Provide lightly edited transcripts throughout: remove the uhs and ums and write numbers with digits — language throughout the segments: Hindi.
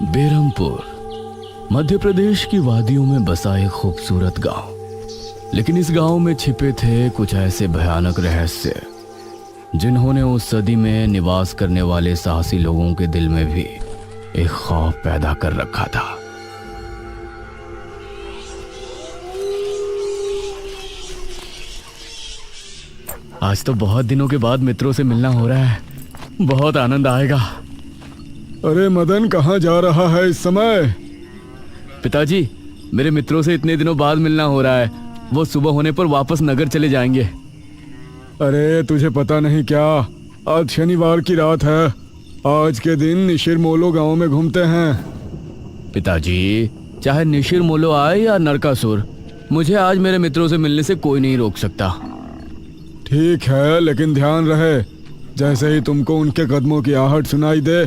बेरमपुर मध्य प्रदेश की वादियों में बसा एक खूबसूरत गांव। लेकिन इस गांव में छिपे थे कुछ ऐसे भयानक रहस्य जिन्होंने उस सदी में निवास करने वाले साहसी लोगों के दिल में भी एक खौफ पैदा कर रखा था। आज तो बहुत दिनों के बाद मित्रों से मिलना हो रहा है, बहुत आनंद आएगा। अरे मदन, कहाँ जा रहा है इस समय? पिताजी, मेरे मित्रों से इतने दिनों बाद मिलना हो रहा है। वो सुबह होने पर वापस नगर चले जाएंगे। अरे तुझे पता नहीं क्या, आज शनिवार की रात है। आज के दिन निशिर मोलो गांव में घूमते हैं। पिताजी, चाहे निशिर मोलो आए या नरकासुर, मुझे आज मेरे मित्रों से मिलने से कोई नहीं रोक सकता। ठीक है, लेकिन ध्यान रहे, जैसे ही तुमको उनके कदमों की आहट सुनाई दे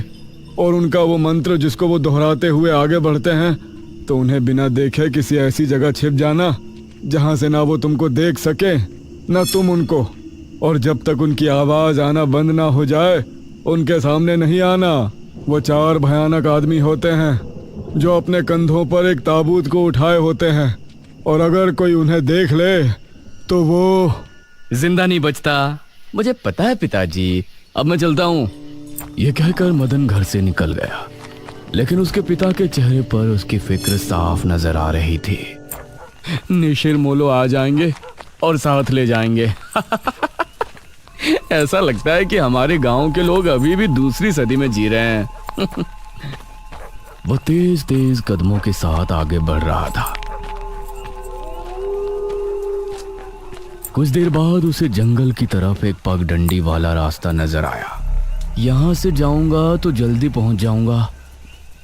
और उनका वो मंत्र जिसको वो दोहराते हुए आगे बढ़ते हैं, तो उन्हें बिना देखे किसी ऐसी जगह छिप जाना जहां से ना वो तुमको देख सके ना तुम उनको। और जब तक उनकी आवाज आना बंद ना हो जाए उनके सामने नहीं आना। वो 4 भयानक आदमी होते हैं जो अपने कंधों पर एक ताबूत को उठाए होते हैं, और अगर कोई उन्हें देख ले तो वो जिंदा नहीं बचता। मुझे पता है पिताजी, अब मैं चलता हूँ। यह कहकर मदन घर से निकल गया, लेकिन उसके पिता के चेहरे पर उसकी फिक्र साफ नजर आ रही थी। निशिर मोलो आ जाएंगे और साथ ले जाएंगे। ऐसा लगता है कि हमारे गांव के लोग अभी भी दूसरी सदी में जी रहे हैं। वो तेज तेज कदमों के साथ आगे बढ़ रहा था। कुछ देर बाद उसे जंगल की तरफ एक पगडंडी वाला रास्ता नजर आया। यहां से जाऊंगा तो जल्दी पहुंच जाऊंगा,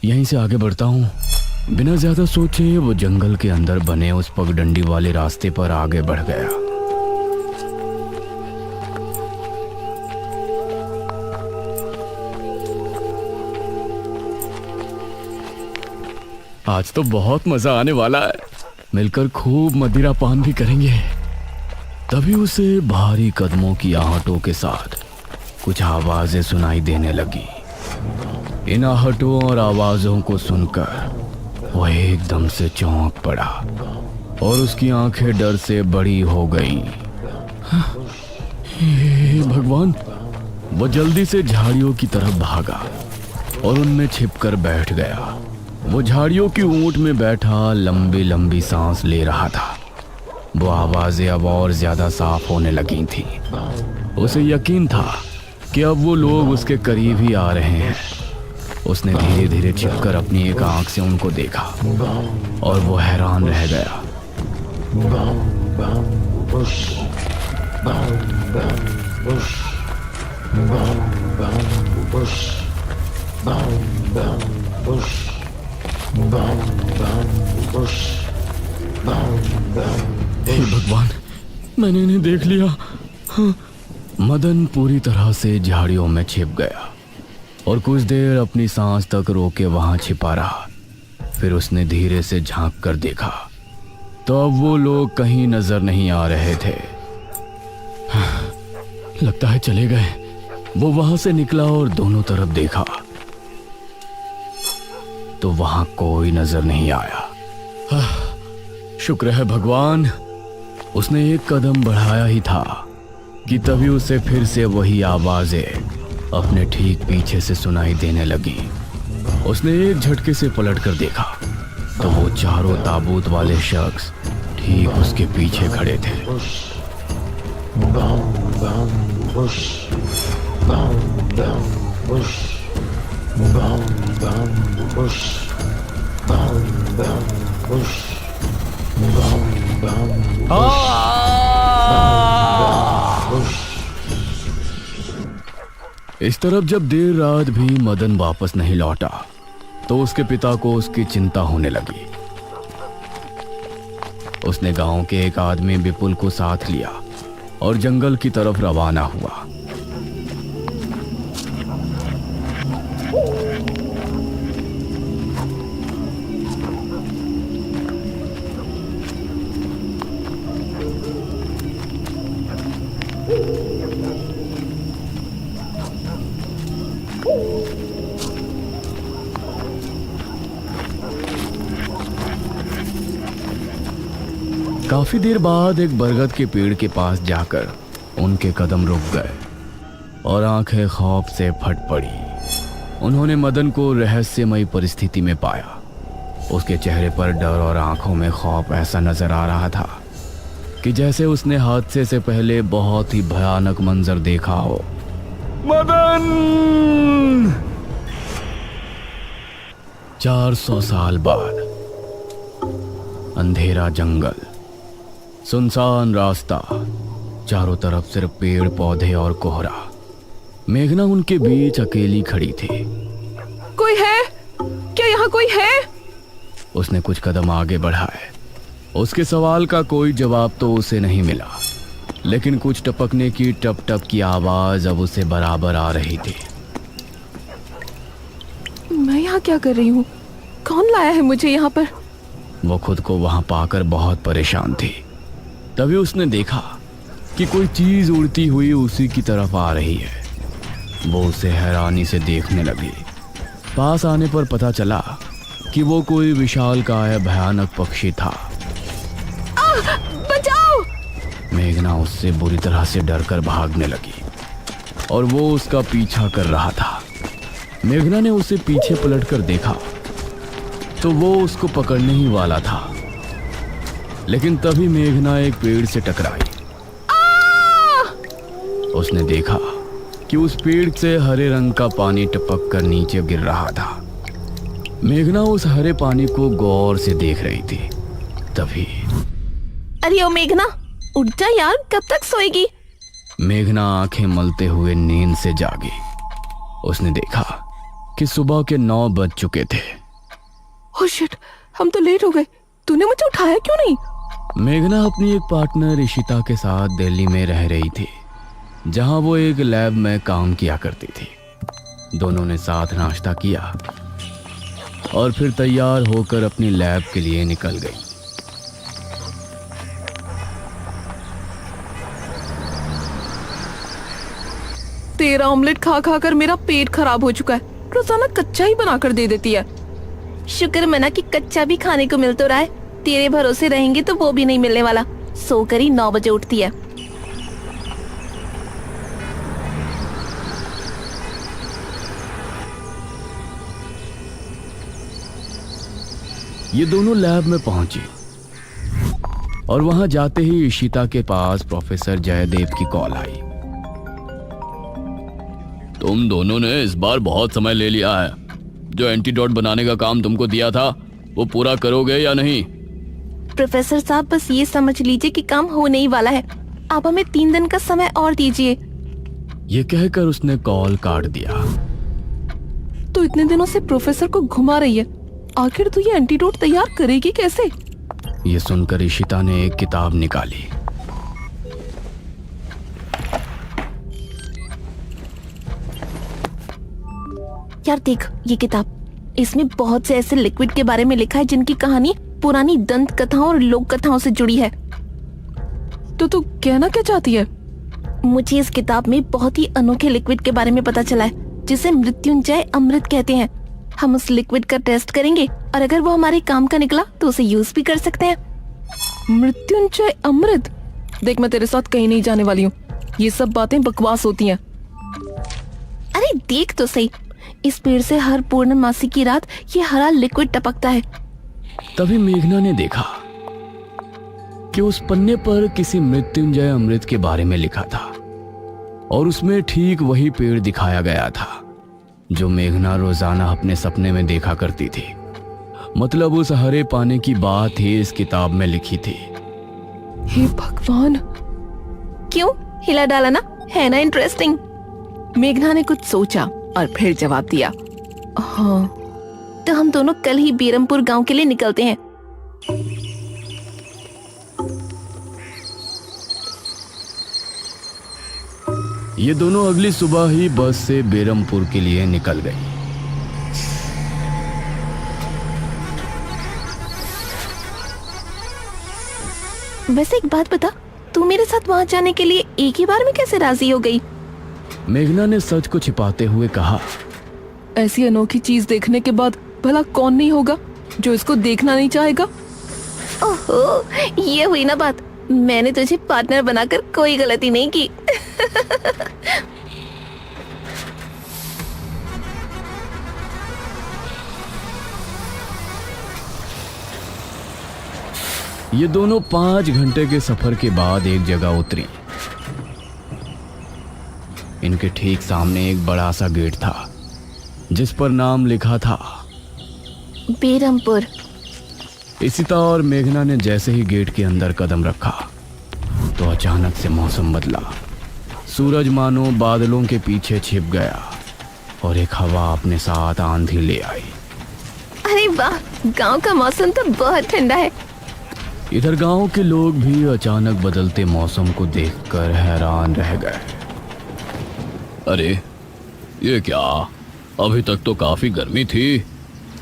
यहीं से आगे बढ़ता हूं। बिना ज्यादा सोचे वो जंगल के अंदर बने उस पगडंडी वाले रास्ते पर आगे बढ़ गया। आज तो बहुत मजा आने वाला है, मिलकर खूब मदिरा पान भी करेंगे। तभी उसे भारी कदमों की आहटों के साथ कुछ आवाजें सुनाई देने लगी। इन आहटों और आवाजों को सुनकर वह एकदम से चौंक पड़ा और उसकी आंखें डर से बड़ी हो गईं। हे भगवान! वो जल्दी से झाड़ियों की तरफ भागा और उनमें छिपकर बैठ गया। वो झाड़ियों की ऊंट में बैठा लंबी लंबी सांस ले रहा था। वो आवाजें अब और ज्यादा साफ होने लगी थी। उसे यकीन था कि अब वो लोग उसके करीब ही आ रहे हैं। उसने धीरे धीरे छिपकर अपनी एक आंख से उनको देखा और वो हैरान रह गया। हे भगवान, मैंने इन्हें देख लिया। हाँ। मदन पूरी तरह से झाड़ियों में छिप गया और कुछ देर अपनी सांस तक रोके वहां छिपा रहा। फिर उसने धीरे से झांक कर देखा तो अब वो लोग कहीं नजर नहीं आ रहे थे। हाँ, लगता है चले गए। वो वहां से निकला और दोनों तरफ देखा तो वहां कोई नजर नहीं आया। हाँ, शुक्र है भगवान। उसने एक कदम बढ़ाया ही था कि तभी उसे फिर से वही आवाजें अपने ठीक पीछे से सुनाई देने लगी। उसने एक झटके से पलटकर देखा तो वो चारों ताबूत वाले शख्स ठीक उसके पीछे खड़े थे। इस तरफ जब देर रात भी मदन वापस नहीं लौटा तो उसके पिता को उसकी चिंता होने लगी। उसने गांव के एक आदमी विपुल को साथ लिया और जंगल की तरफ रवाना हुआ। काफी देर बाद एक बरगद के पेड़ के पास जाकर उनके कदम रुक गए और आंखें खौफ से फट पड़ी। उन्होंने मदन को रहस्यमयी परिस्थिति में पाया। उसके चेहरे पर डर और आंखों में खौफ ऐसा नजर आ रहा था कि जैसे उसने हादसे से पहले बहुत ही भयानक मंजर देखा हो। मदन! 400 साल बाद अंधेरा जंगल, सुनसान रास्ता, चारों तरफ सिर्फ पेड़ पौधे और कोहरा। मेघना उनके बीच अकेली खड़ी थी। कोई है? क्या यहाँ कोई है? उसने कुछ कदम आगे बढ़ाए। उसके सवाल का कोई जवाब तो उसे नहीं मिला, लेकिन कुछ टपकने की टप टप की आवाज अब उसे बराबर आ रही थी। मैं यहाँ क्या कर रही हूँ? कौन लाया है मुझे यहाँ पर? वो खुद को वहां पाकर बहुत परेशान थी। तभी उसने देखा कि कोई चीज उड़ती हुई उसी की तरफ आ रही है। वो उसे हैरानी से देखने लगी। पास आने पर पता चला कि वो कोई विशालकाय भयानक पक्षी था। बचाओ! मेघना उससे बुरी तरह से डरकर भागने लगी और वो उसका पीछा कर रहा था। मेघना ने उसे पीछे पलटकर देखा तो वो उसको पकड़ने ही वाला था, लेकिन तभी मेघना एक पेड़ से टकराई। उसने देखा कि उस पेड़ से हरे रंग का पानी टपक कर नीचे गिर रहा था। मेघना उस हरे पानी को गौर से देख रही थी। तभी अरे ओ मेघना, उठ जा यार, कब तक सोएगी? मेघना आंखें मलते हुए नींद से जागी। उसने देखा कि सुबह के 9 बज चुके थे। ओह शिट, हम तो लेट हो गए। तूने मुझे उठाया क्यों नहीं? मेघना अपनी एक पार्टनर इशिता के साथ दिल्ली में रह रही थी, जहां वो एक लैब में काम किया करती थी। दोनों ने साथ नाश्ता किया और फिर तैयार होकर अपनी लैब के लिए निकल गई। तेरा ऑमलेट खा खा कर मेरा पेट खराब हो चुका है। रोजाना कच्चा ही बनाकर दे देती है। शुक्र मना कि कच्चा भी खाने को मिल तो रहा है। तेरे भरोसे रहेंगे तो वो भी नहीं मिलने वाला। सोकर ही 9 बजे उठती है। ये दोनों लैब में पहुंची और वहां जाते ही इशिता के पास प्रोफेसर जयदेव की कॉल आई। तुम दोनों ने इस बार बहुत समय ले लिया है। जो एंटीडोट बनाने का काम तुमको दिया था वो पूरा करोगे या नहीं? प्रोफेसर साहब, बस ये समझ लीजिए कि काम होने ही वाला है। आप हमें 3 दिन का समय और दीजिए। ये कहकर उसने कॉल काट दिया। तो इतने दिनों से प्रोफेसर को घुमा रही है, आखिर तू ये एंटीडोट तैयार करेगी कैसे? ये सुनकर इशिता ने एक किताब निकाली। यार देख ये किताब, इसमें बहुत से ऐसे लिक्विड के बारे में लिखा है जिनकी कहानी पुरानी दंत कथाओं और लोक कथाओं से जुड़ी है। तो तू कहना क्या चाहती है? मुझे इस किताब में बहुत ही अनोखे लिक्विड के बारे में पता चला है, जिसे मृत्युंजय अमृत कहते हैं। हम उस लिक्विड का टेस्ट करेंगे और अगर वो हमारे काम का निकला तो उसे यूज भी कर सकते हैं। मृत्युंजय अमृत? देख, मैं तेरे साथ कहीं नहीं जाने वाली हूँ। ये सब बातें बकवास होती हैं। अरे देख तो सही, इस पेड़ से हर पूर्णमासी की रात ये हरा लिक्विड टपकता है। तभी मेघना ने देखा कि उस पन्ने पर किसी मृत्युंजय अमृत के बारे में लिखा था और उसमें ठीक वही पेड़ दिखाया गया था जो मेघना रोजाना अपने सपने में देखा करती थी। मतलब उस हरे पानी की बात ही इस किताब में लिखी थी। हे भगवान, क्यों हिला डाला ना, है ना इंटरेस्टिंग? मेघना ने कुछ सोचा और फिर जवाब दिया, हाँ तो हम दोनों कल ही बीरमपुर गांव के लिए निकलते हैं। ये दोनों अगली सुबह ही बस से बेरमपुर के लिए निकल गई। वैसे एक बात बता, तू मेरे साथ वहां जाने के लिए एक ही बार में कैसे राजी हो गई? मेघना ने सच को छिपाते हुए कहा, ऐसी अनोखी चीज देखने के बाद भला कौन नहीं होगा जो इसको देखना नहीं चाहेगा? ओहो, ये हुई ना बात। मैंने तुझे पार्टनर बनाकर कोई गलती नहीं की। ये दोनों 5 घंटे के सफर के बाद एक जगह उतरी। इनके ठीक सामने एक बड़ा सा गेट था जिस पर नाम लिखा था बेरमपुर। इशिता और मेघना ने जैसे ही गेट के अंदर कदम रखा तो अचानक से मौसम बदला। सूरज मानो बादलों के पीछे छिप गया और एक हवा अपने साथ आंधी ले आई। अरे वाह, गांव का मौसम तो बहुत ठंडा है। इधर गांव के लोग भी अचानक बदलते मौसम को देखकर हैरान रह गए। अरे ये क्या, अभी तक तो काफी गर्मी थी,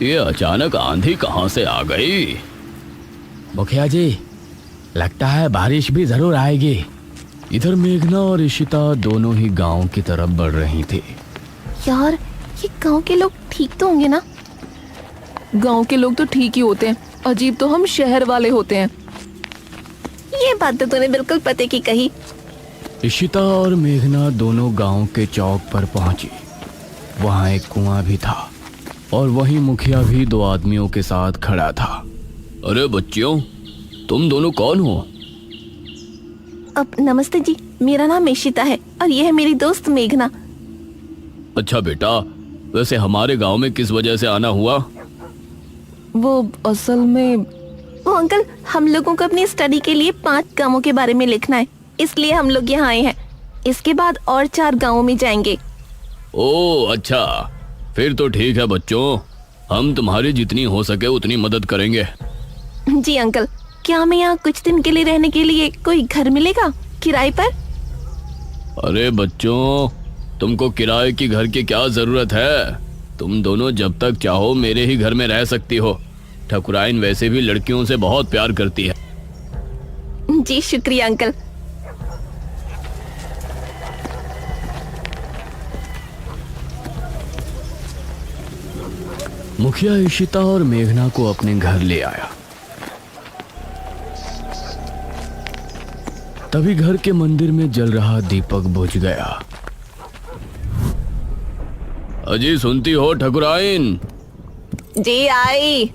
ये अचानक आंधी कहां से आ गई? मुखिया जी, लगता है बारिश भी जरूर आएगी। इधर मेघना और इशिता दोनों ही गांव की तरफ बढ़ रही थी। यार, ये गांव के लोग ठीक तो होंगे ना? गांव के लोग तो ठीक ही होते हैं, अजीब तो हम शहर वाले होते हैं। ये बात तो तूने बिल्कुल पते की कही। इशिता और मेघना दोनों गांव के चौक पर पहुंची। वहां एक कुआं भी था और वहीं मुखिया भी 2 आदमियों के साथ खड़ा था। अरे बच्चियों, तुम दोनों कौन हो? अब नमस्ते जी, मेरा नाम इशिता है और ये है मेरी दोस्त मेघना। अच्छा बेटा, वैसे हमारे गांव में किस वजह से आना हुआ? वो असल में वो अंकल, हम लोगों को अपनी स्टडी के लिए 5 गांवों के बारे में लिखना है, इसलिए हम लोग यहाँ आए हैं। इसके बाद और 4 गांवों में जाएंगे। ओह अच्छा, फिर तो ठीक है बच्चों, हम तुम्हारी जितनी हो सके उतनी मदद करेंगे। जी अंकल, क्या हमें यहाँ कुछ दिन के लिए रहने के लिए कोई घर मिलेगा किराए पर? अरे बच्चों, तुमको किराए की घर की क्या जरूरत है? तुम दोनों जब तक चाहो मेरे ही घर में रह सकती हो। ठकुराइन वैसे भी लड़कियों से बहुत प्यार करती है। जी शुक्रिया अंकल। मुखिया इशिता और मेघना को अपने घर ले आया। तभी घर के मंदिर में जल रहा दीपक बुझ गया। अजी सुनती हो ठकुराइन? जी आई।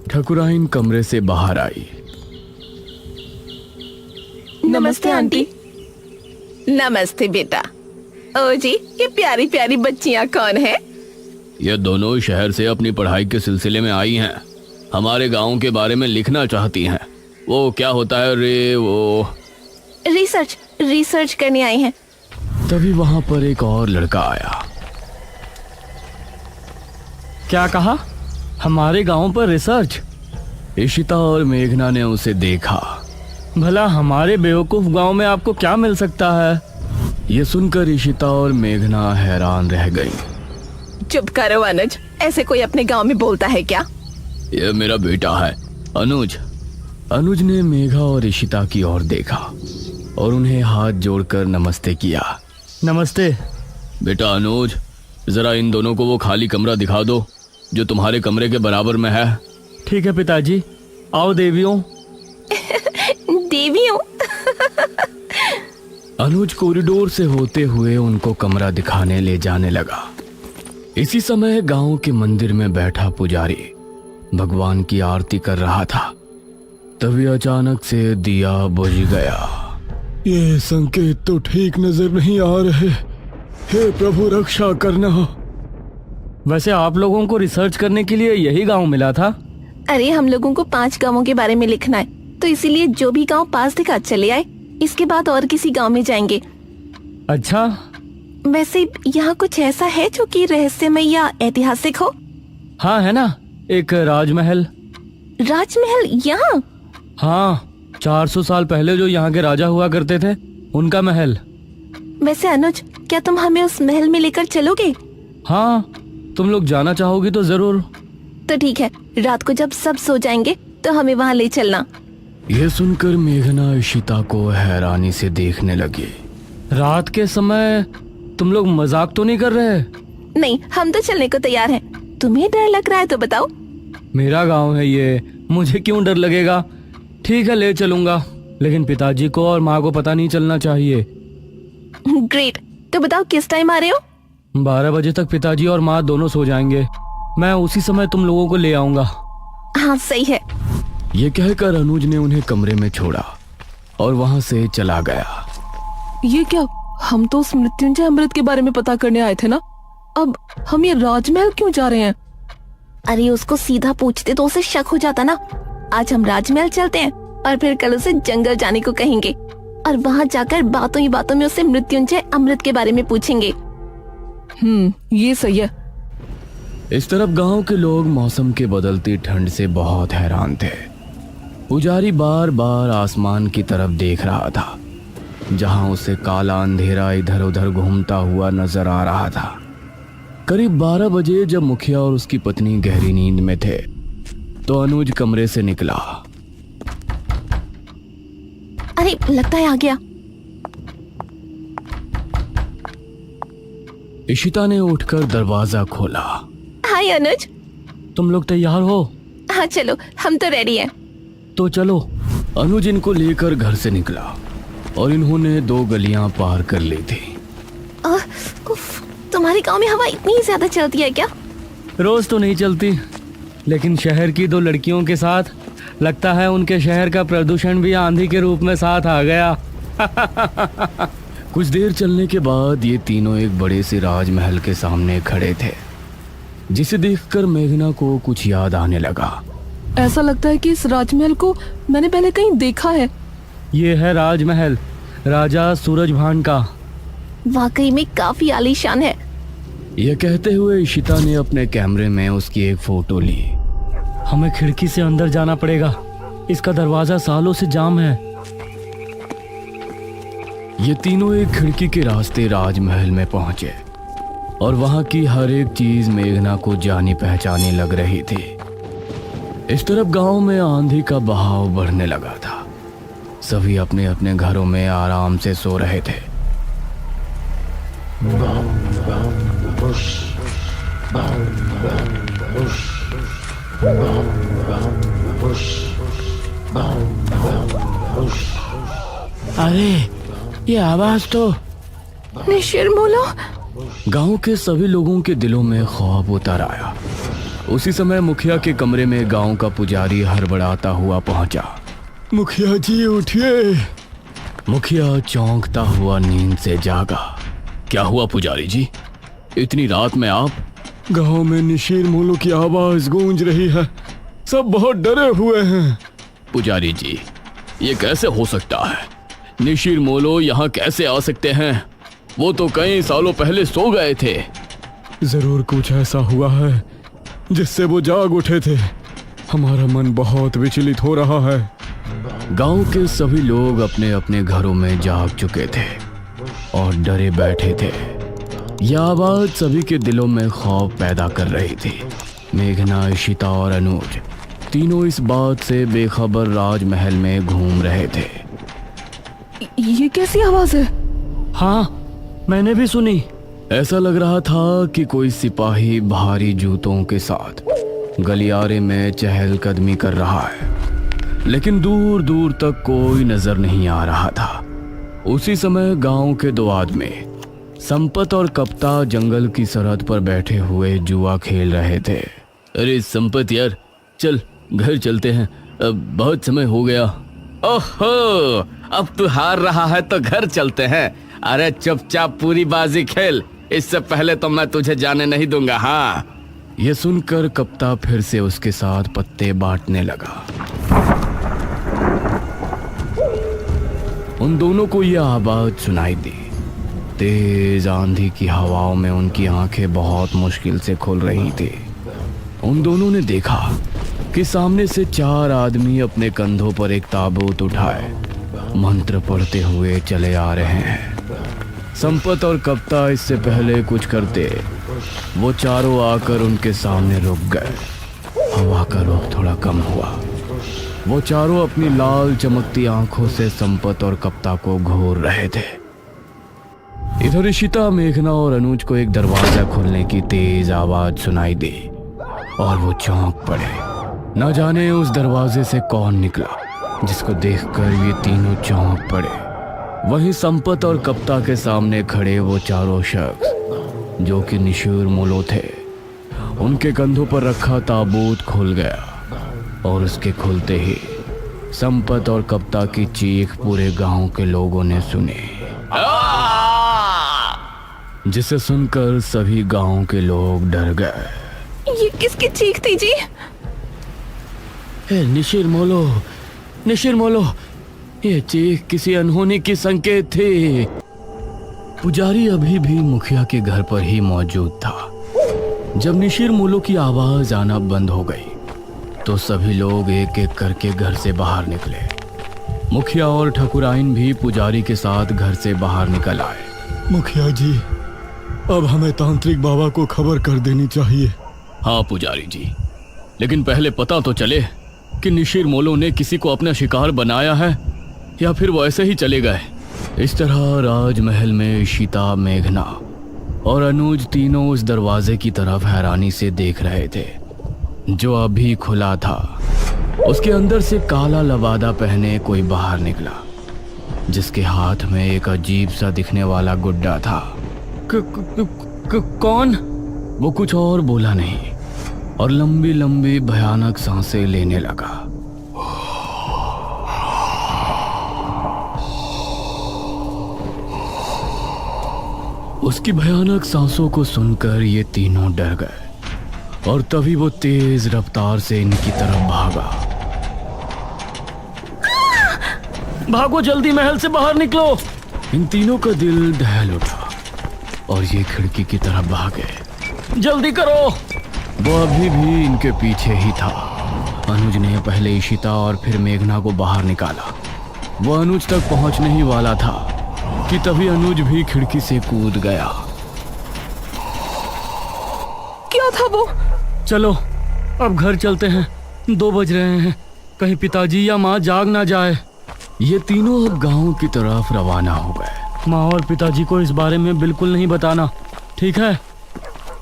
ठकुराइन कमरे से बाहर आई। नमस्ते आंटी। नमस्ते बेटा। ओ जी, ये प्यारी प्यारी बच्चियां कौन है? ये दोनों शहर से अपनी पढ़ाई के सिलसिले में आई हैं। हमारे गांव के बारे में लिखना चाहती हैं। वो क्या होता है रे, वो रिसर्च करने आए हैं। तभी वहां पर एक और लड़का आया। क्या कहा? हमारे गांव पर रिसर्च? इशिता और मेघना ने उसे देखा। भला हमारे बेवकूफ गांव में आपको क्या मिल सकता है? ये सुनकर इशिता और मेघना हैरान रह गई। चुप करो अनुज, ऐसे कोई अपने गांव में बोलता है क्या? ये मेरा बेटा है अनुज। अनुज ने मेघा और इशिता की ओर देखा और उन्हें हाथ जोड़कर नमस्ते किया। नमस्ते। बेटा अनुज, जरा इन दोनों को वो खाली कमरा दिखा दो जो तुम्हारे कमरे के बराबर में है। ठीक है पिताजी। आओ देवियों। देवियों? अनुज कॉरिडोर से होते हुए उनको कमरा दिखाने ले जाने लगा। इसी समय गांव के मंदिर में बैठा पुजारी भगवान की आरती कर रहा था। तभी अचानक से दिया बुझ गया। ये संकेत तो ठीक नजर नहीं आ रहे। हे प्रभु, रक्षा करना। वैसे आप लोगों को रिसर्च करने के लिए यही गांव मिला था? अरे हम लोगों को 5 गांवों के बारे में लिखना है, तो इसीलिए जो भी गांव पास दिखा चले आए। इसके बाद और किसी गांव में जाएंगे। अच्छा, वैसे यहाँ कुछ ऐसा है जो कि रहस्यमय या ऐतिहासिक हो? हाँ है ना, एक राजमहल। राजमहल यहाँ? हाँ, 400 साल पहले जो यहाँ के राजा हुआ करते थे, उनका महल। वैसे अनुज, क्या तुम हमें उस महल में लेकर चलोगे? हाँ, तुम लोग जाना चाहोगी तो जरूर। तो ठीक है, रात को जब सब सो जाएंगे तो हमें वहाँ ले चलना। यह सुनकर मेघना इशिता को हैरानी से देखने लगी। रात के समय तुम लोग मजाक तो नहीं कर रहे? नहीं, हम तो चलने को तैयार हैं। तुम्हें डर लग रहा है तो बताओ। मेरा गांव है ये, मुझे क्यों डर लगेगा? ठीक है, ले चलूंगा, लेकिन पिताजी को और माँ को पता नहीं चलना चाहिए। ग्रेट। तो बताओ किस टाइम आ रहे हो? 12 बजे तक पिताजी और माँ दोनों सो जाएंगे। मैं उसी समय तुम लोगों को ले आऊंगा। हाँ सही है। ये कहकर अनुज ने उन्हें कमरे में छोड़ा और वहां से चला गया। ये क्या, हम तो उस मृत्युंजय अमृत के बारे में पता करने आए थे ना, अब हम ये राजमहल क्यों जा रहे हैं? अरे उसको सीधा पूछते तो उसे शक हो जाता ना। आज हम राजमहल चलते हैं और फिर कल उसे जंगल जाने को कहेंगे और वहाँ जाकर बातों ही बातों में उससे मृत्युंजय अमृत के बारे में पूछेंगे। ये सही है। इस तरफ गांव के लोग मौसम के बदलती ठंड से बहुत हैरान थे। पुजारी बार बार आसमान की तरफ देख रहा था, जहां उसे काला अंधेरा इधर उधर घूमता हुआ नजर आ रहा था। करीब 12 बजे जब मुखिया और उसकी पत्नी गहरी नींद में थे तो अनुज कमरे से निकला। अरे लगता है आ गया। इशिता ने उठकर दरवाजा खोला। हाय अनुज। तुम लोग तैयार हो? हाँ चलो, हम तो रेडी हैं। तो चलो। अनुज इनको लेकर घर से निकला और इन्होंने 2 गलियां पार कर ली थी। उफ, तुम्हारे गांव में हवा इतनी ज्यादा चलती है क्या? रोज तो नहीं चलती, लेकिन शहर की 2 लड़कियों के साथ लगता है उनके शहर का प्रदूषण भी आंधी के रूप में साथ आ गया। कुछ देर चलने के बाद ये तीनों एक बड़े से राजमहल के सामने खड़े थे, जिसे देखकर मेघना को कुछ याद आने लगा। ऐसा लगता है कि इस राजमहल को मैंने पहले कहीं देखा है। ये है राजमहल, राजा सूरजभान का। वाकई में काफी आलीशान है। यह कहते हुए इशिता ने अपने कैमरे में उसकी एक फोटो ली। हमें खिड़की से अंदर जाना पड़ेगा, इसका दरवाजा सालों से जाम है। ये तीनों एक खिड़की के रास्ते राजमहल में पहुंचे और वहां की हर एक चीज मेघना को जानी पहचानी लग रही थी। इस तरफ गांव में आंधी का बहाव बढ़ने लगा था। सभी अपने अपने घरों में आराम से सो रहे थे। अरे ये आवाज तो निशिरमोलो। गांव के सभी लोगों के दिलों में खौफ उतर आया। उसी समय मुखिया के कमरे में गांव का पुजारी हड़बड़ाता हुआ पहुंचा। मुखिया जी उठिए। मुखिया चौंकता हुआ नींद से जागा। क्या हुआ पुजारी जी, इतनी रात में आप? गांव में निशीर मोलो की आवाज गूंज रही है, सब बहुत डरे हुए हैं। पुजारी जी, ये कैसे हो सकता है? निशीर मोलो यहाँ कैसे आ सकते हैं? वो तो कई सालों पहले सो गए थे। जरूर कुछ ऐसा हुआ है जिससे वो जाग उठे थे। हमारा मन बहुत विचलित हो रहा है। गांव के सभी लोग अपने अपने घरों में जाग चुके थे और डरे बैठे थे। यह आवाज सभी के दिलों में खौफ पैदा कर रही थी। मेघना, इशिता और अनुज तीनों इस बात से बेखबर राजमहल में घूम रहे थे। ये कैसी आवाज है? हाँ, मैंने भी सुनी। ऐसा लग रहा था कि कोई सिपाही भारी जूतों के साथ गलियारे में चहलकदमी कर रहा है, लेकिन दूर दूर तक कोई नजर नहीं आ रहा था। उसी समय गांव के 2 आदमी संपत और कप्ता जंगल की सरहद पर बैठे हुए जुआ खेल रहे थे। अरे संपत यार, चल घर चलते हैं, अब बहुत समय हो गया। ओहो, अब तू हार रहा है तो घर चलते हैं। अरे चुपचाप पूरी बाजी खेल, इससे पहले तो मैं तुझे जाने नहीं दूंगा। हाँ। यह सुनकर कप्ता फिर से उसके साथ पत्ते बांटने लगा। उन दोनों को यह आवाज सुनाई दी। तेज आंधी की हवाओं में उनकी आंखें बहुत मुश्किल से खुल रही थी। उन दोनों ने देखा कि सामने से 4 आदमी अपने कंधों पर एक ताबूत उठाए मंत्र पढ़ते हुए चले आ रहे हैं। संपत और कप्ता इससे पहले कुछ करते, वो चारों आकर उनके सामने रुक गए। हवा का रुख थोड़ा कम हुआ। वो चारों अपनी लाल चमकती आंखों से संपत और कप्ता को घूर रहे थे। इधर इशिता, मेघना और अनुज को एक दरवाजा खुलने की तेज आवाज सुनाई दी और वो चौंक पड़े। न जाने उस दरवाजे से कौन निकला, जिसको देखकर ये तीनों चौंक पड़े। वहीं संपत और कप्ता के सामने खड़े वो चारों शख्स जो कि निशिर मोलो थे। उनके कंधों पर रखा ताबूत खुल गया और उसके खुलते ही संपत और कप्ता की चीख पूरे गांव के लोगों ने सुनी, जिसे सुनकर सभी गांव के लोग डर गए। ये किसकी चीख थी जी? निशिर मोलो, ये चीख किसी अनहोनी की संकेत थी। पुजारी अभी भी मुखिया के घर पर ही मौजूद था। जब निशिर मोलो की आवाज आना बंद हो गई तो सभी लोग एक एक करके घर से बाहर निकले। मुखिया और ठकुराइन भी पुजारी के साथ घर से बाहर निकल आए। मुखिया जी, अब हमें तांत्रिक बाबा को खबर कर देनी चाहिए। हाँ पुजारी जी, लेकिन पहले पता तो चले कि निशिर मोलो ने किसी को अपना शिकार बनाया है या फिर वो ऐसे ही चले गए। इस तरह राजमहल में इशिता, मेघना और अनुज तीनों उस दरवाजे की तरफ हैरानी से देख रहे थे जो अभी खुला था। उसके अंदर से काला लबादा पहने कोई बाहर निकला, जिसके हाथ में एक अजीब सा दिखने वाला गुड्डा था। कौन? वो कुछ और बोला नहीं और लंबी लंबी भयानक सांसें लेने लगा। उसकी भयानक सांसों को सुनकर ये तीनों डर गए और तभी वो तेज रफ्तार से इनकी तरफ भागा। भागो जल्दी, महल से बाहर निकलो। इन तीनों का दिल दहल उठा और ये खिड़की की तरफ भागे। जल्दी करो। वो अभी भी इनके पीछे ही था। अनुज ने पहले इशिता और फिर मेघना को बाहर निकाला। वो अनुज तक पहुंचने ही वाला था कि तभी अनुज भी खिड़की से कूद गया। क्या था वो? चलो अब घर चलते हैं, 2 बज रहे हैं, कहीं पिताजी या माँ जाग ना जाए। ये तीनों अब गांव की तरफ रवाना हो गए। माँ और पिताजी को इस बारे में बिल्कुल नहीं बताना, ठीक है?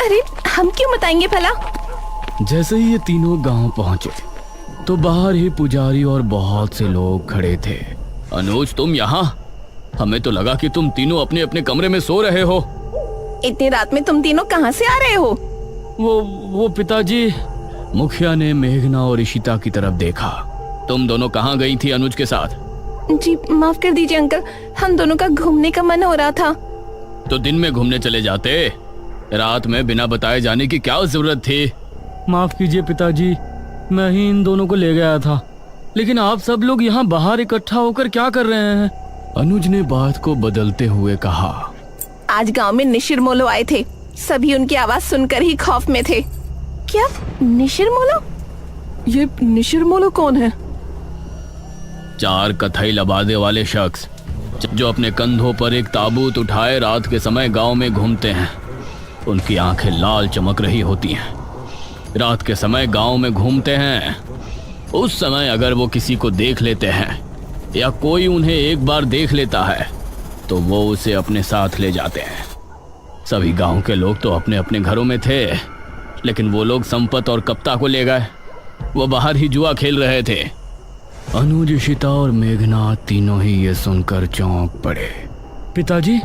अरे हम क्यों बताएंगे भला? जैसे ही ये तीनों गांव पहुंचे तो बाहर ही पुजारी और बहुत से लोग खड़े थे। अनुज, तुम यहाँ? हमें तो लगा कि तुम तीनों अपने अपने कमरे में सो रहे हो। इतनी रात में तुम तीनों कहाँ से आ रहे हो? वो पिताजी। मुखिया ने मेघना और इशिता की तरफ देखा। तुम दोनों कहाँ गई थी अनुज के साथ? जी माफ कर दीजिए अंकल, हम दोनों का घूमने का मन हो रहा था। तो दिन में घूमने चले जाते, रात में बिना बताए जाने की क्या जरूरत थी? माफ कीजिए पिताजी, मैं ही इन दोनों को ले गया था, लेकिन आप सब लोग यहाँ बाहर इकट्ठा होकर क्या कर रहे हैं? अनुज ने बात को बदलते हुए कहा। आज गांव में निशिर मोलो आए थे, सभी उनकी आवाज सुनकर ही खौफ में थे। क्या निशिर मोलो? ये निशिर मोलो कौन है? 4 कथई लबादे वाले शख्स जो अपने कंधों पर एक ताबूत उठाए रात के समय गांव में घूमते हैं। उनकी आंखें लाल चमक रही होती हैं। रात के समय गांव में घूमते हैं। उस समय अगर वो किसी को देख लेते हैं या कोई उन्हें एक बार देख लेता है तो वो उसे अपने साथ ले जाते हैं। सभी गांव के लोग तो अपने अपने घरों में थे, लेकिन वो लोग संपत और कप्ता को ले गए। वो बाहर ही जुआ खेल रहे थे। अनुज, इशिता और मेघना तीनों ही ये सुनकर चौंक पड़े। पिताजी,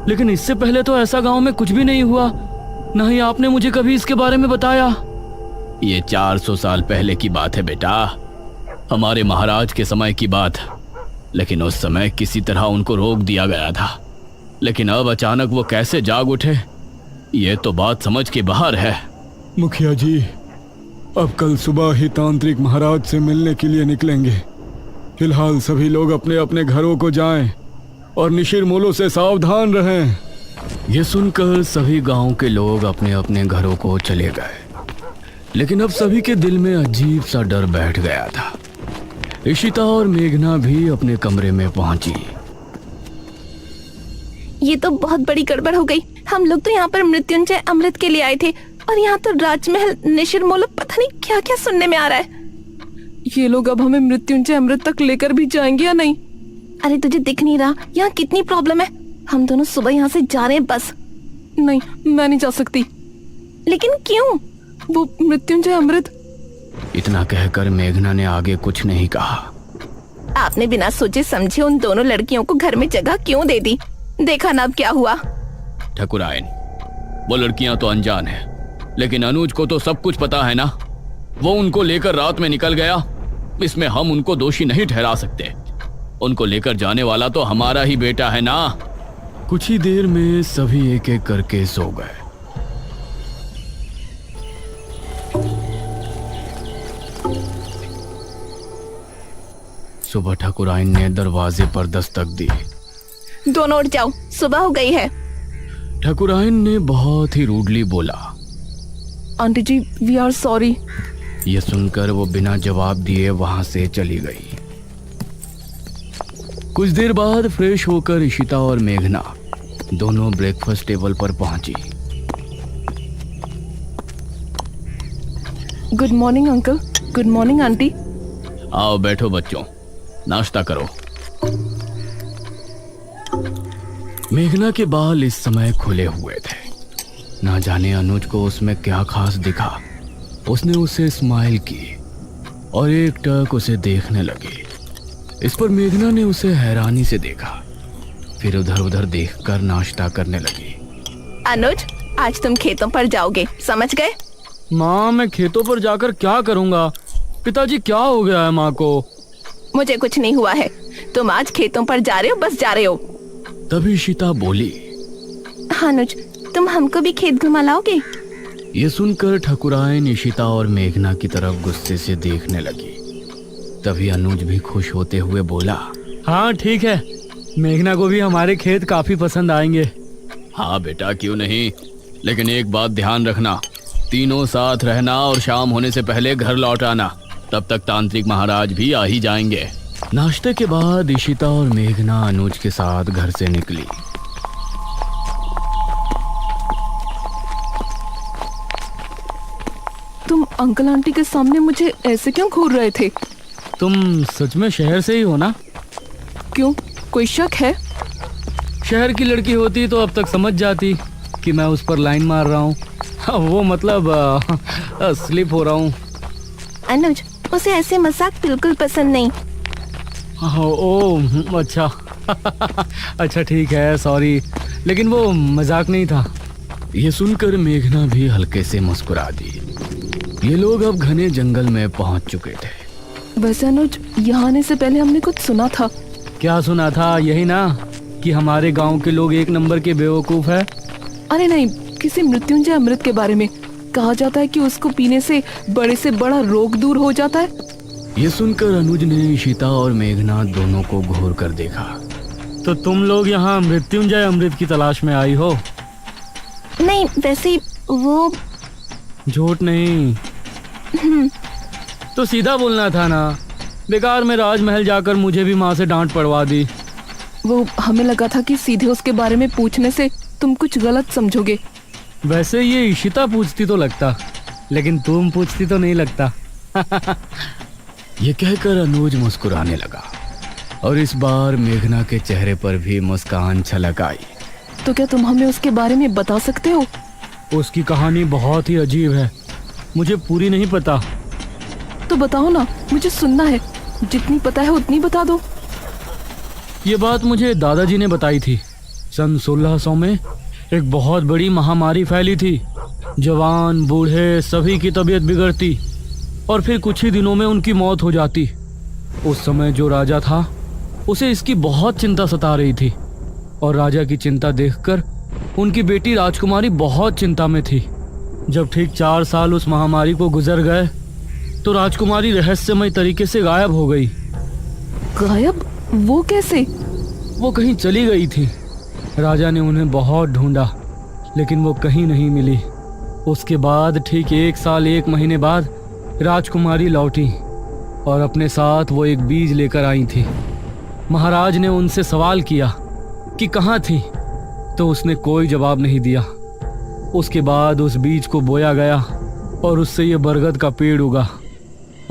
लेकिन इससे पहले तो ऐसा गांव में कुछ भी नहीं हुआ, ना ही आपने मुझे कभी इसके बारे में बताया। ये 400 साल पहले की बात है बेटा, हमारे महाराज के समय की बात। लेकिन उस समय किसी तरह उनको रोक दिया गया था, लेकिन अब अचानक वो कैसे जाग उठे, ये तो बात समझ के बाहर है। मुखिया जी, अब कल सुबह ही तांत्रिक महाराज से मिलने के लिए निकलेंगे। फिलहाल सभी लोग अपने अपने घरों को जाएं और निशिर मोलो से सावधान रहें। ये सुनकर सभी गांव के लोग अपने अपने घरों को चले गए, लेकिन अब सभी के दिल में अजीब सा डर बैठ गया था। इशिता और मेघना भी अपने कमरे में पहुंची। ये तो बहुत बड़ी गड़बड़ हो गई। हम लोग तो यहाँ पर मृत्युंजय अमृत के लिए आए थे और यहाँ तो राजमहल निशिर मोलो पता नहीं क्या क्या सुनने में आ रहा है। ये लोग अब हमें मृत्युंजय अमृत तक लेकर भी जाएंगे या नहीं? अरे तुझे दिख नहीं रहा यहाँ कितनी प्रॉब्लम है? हम दोनों सुबह यहाँ से जा रहे हैं बस। नहीं, मैं नहीं जा सकती। लेकिन क्यों? वो मृत्युंजय अमृत इतना कहकर मेघना ने आगे कुछ नहीं कहा। आपने बिना सोचे समझे उन दोनों लड़कियों को घर में जगह क्यों दे दी? देखा ना अब क्या हुआ। ठकुराइन, वो लड़कियां तो अनजान है, लेकिन अनुज को तो सब कुछ पता है ना। वो उनको लेकर रात में निकल गया, इसमें हम उनको दोषी नहीं ठहरा सकते। उनको लेकर जाने वाला तो हमारा ही बेटा है ना। कुछ ही देर में सभी एक एक करके सो गए। सुबह ठकुराइन ने दरवाजे पर दस्तक दी। दोनों उठ जाओ, सुबह हो गई है। ठकुराइन ने बहुत ही रूडली बोला। आंटी जी, वी आर सॉरी। ये सुनकर वो बिना जवाब दिए वहां से चली गई। कुछ देर बाद फ्रेश होकर इशिता और मेघना दोनों ब्रेकफास्ट टेबल पर पहुंची। Good morning uncle. Good morning aunty. आओ बैठो बच्चों, नाश्ता करो। मेघना के बाल इस समय खुले हुए थे। ना जाने अनुज को उसमें क्या खास दिखा। उसने उसे स्माइल की और एक टक उसे देखने लगी। इस पर मेघना ने उसे हैरानी से देखा, फिर उधर उधर देखकर नाश्ता करने लगी। अनुज, आज तुम खेतों पर जाओगे, समझ गए? माँ, मैं खेतों पर जाकर क्या करूँगा? पिताजी, क्या हो गया है माँ को? मुझे कुछ नहीं हुआ है। तुम आज खेतों पर जा रहे हो, बस जा रहे हो। तभी इशिता बोली। हाँ अनुज, तुम हमको भी खेत घुमा लाओगे? ये सुनकर ठकुराइन इशिता और मेघना की तरफ गुस्से से देखने लगी। तभी अनुज भी खुश होते हुए बोला, हाँ ठीक है, मेघना को भी हमारे खेत काफी पसंद आएंगे। हाँ बेटा, क्यों नहीं, लेकिन एक बात ध्यान रखना, तीनों साथ रहना और शाम होने से पहले घर लौट आना। तब तक तांत्रिक महाराज भी आ ही जाएंगे। नाश्ते के बाद इशिता और मेघना अनुज के साथ घर से निकली। तुम अंकल आंटी के सामने मुझे ऐसे क्यों घूर रहे थे? तुम सच में शहर से ही हो ना? क्यों, कोई शक है? शहर की लड़की होती तो अब तक समझ जाती कि मैं उस पर लाइन मार रहा हूँ। वो मतलब स्लिप हो रहा हूँ। अनुज, उसे ऐसे मजाक बिल्कुल पसंद नहीं। ओ अच्छा। अच्छा ठीक है, सॉरी, लेकिन वो मजाक नहीं था। ये सुनकर मेघना भी हल्के से मुस्कुरा दी। ये लोग अब घने जंगल में पहुंच चुके थे। वैसे अनुज, यहाँ आने से पहले हमने कुछ सुना था। क्या सुना था? यही ना कि हमारे गांव के लोग एक नंबर के बेवकूफ है। अरे नहीं, किसी मृत्युंजय अमृत के बारे में। कहा जाता है कि उसको पीने से बड़ा रोग दूर हो जाता है। ये सुनकर अनुज ने इशिता और मेघना दोनों को घूर कर देखा। तो तुम लोग यहाँ मृत्युंजय अमृत की तलाश में आई हो? नहीं, वैसे वो झूठ नहीं तो सीधा बोलना था ना। बेकार में राजमहल जाकर मुझे भी माँ से डांट पड़वा दी। वो हमें लगा था कि सीधे उसके बारे में पूछने से तुम कुछ गलत समझोगे। वैसे ये इशिता पूछती तो लगता, लेकिन तुम पूछती तो नहीं लगता। ये कहकर अनुज मुस्कुराने लगा और इस बार मेघना के चेहरे पर भी मुस्कान छलक आई। तो क्या तुम हमें उसके बारे में बता सकते हो? उसकी कहानी बहुत ही अजीब है, मुझे पूरी नहीं पता। तो बताओ ना, मुझे सुनना है। जितनी पता है उतनी बता दो। ये बात मुझे दादाजी ने बताई थी। सन 1600 में एक बहुत बड़ी महामारी फैली थी। जवान बूढ़े सभी की तबीयत बिगड़ती और फिर कुछ ही दिनों में उनकी मौत हो जाती। उस समय जो राजा था उसे इसकी बहुत चिंता सता रही थी और राजा की चिंता देखकर उनकी बेटी राजकुमारी बहुत चिंता में थी। जब ठीक 4 साल उस महामारी को गुजर गए तो राजकुमारी रहस्यमय तरीके से गायब हो गई। गायब? वो कैसे? वो कहीं चली गई थी। राजा ने उन्हें बहुत ढूंढा लेकिन वो कहीं नहीं मिली। उसके बाद ठीक 1 साल 1 महीने बाद राजकुमारी लौटी और अपने साथ वो एक बीज लेकर आई थी। महाराज ने उनसे सवाल किया कि कहाँ थी, तो उसने कोई जवाब नहीं दिया। उसके बाद उस बीज को बोया गया और उससे ये बरगद का पेड़ उगा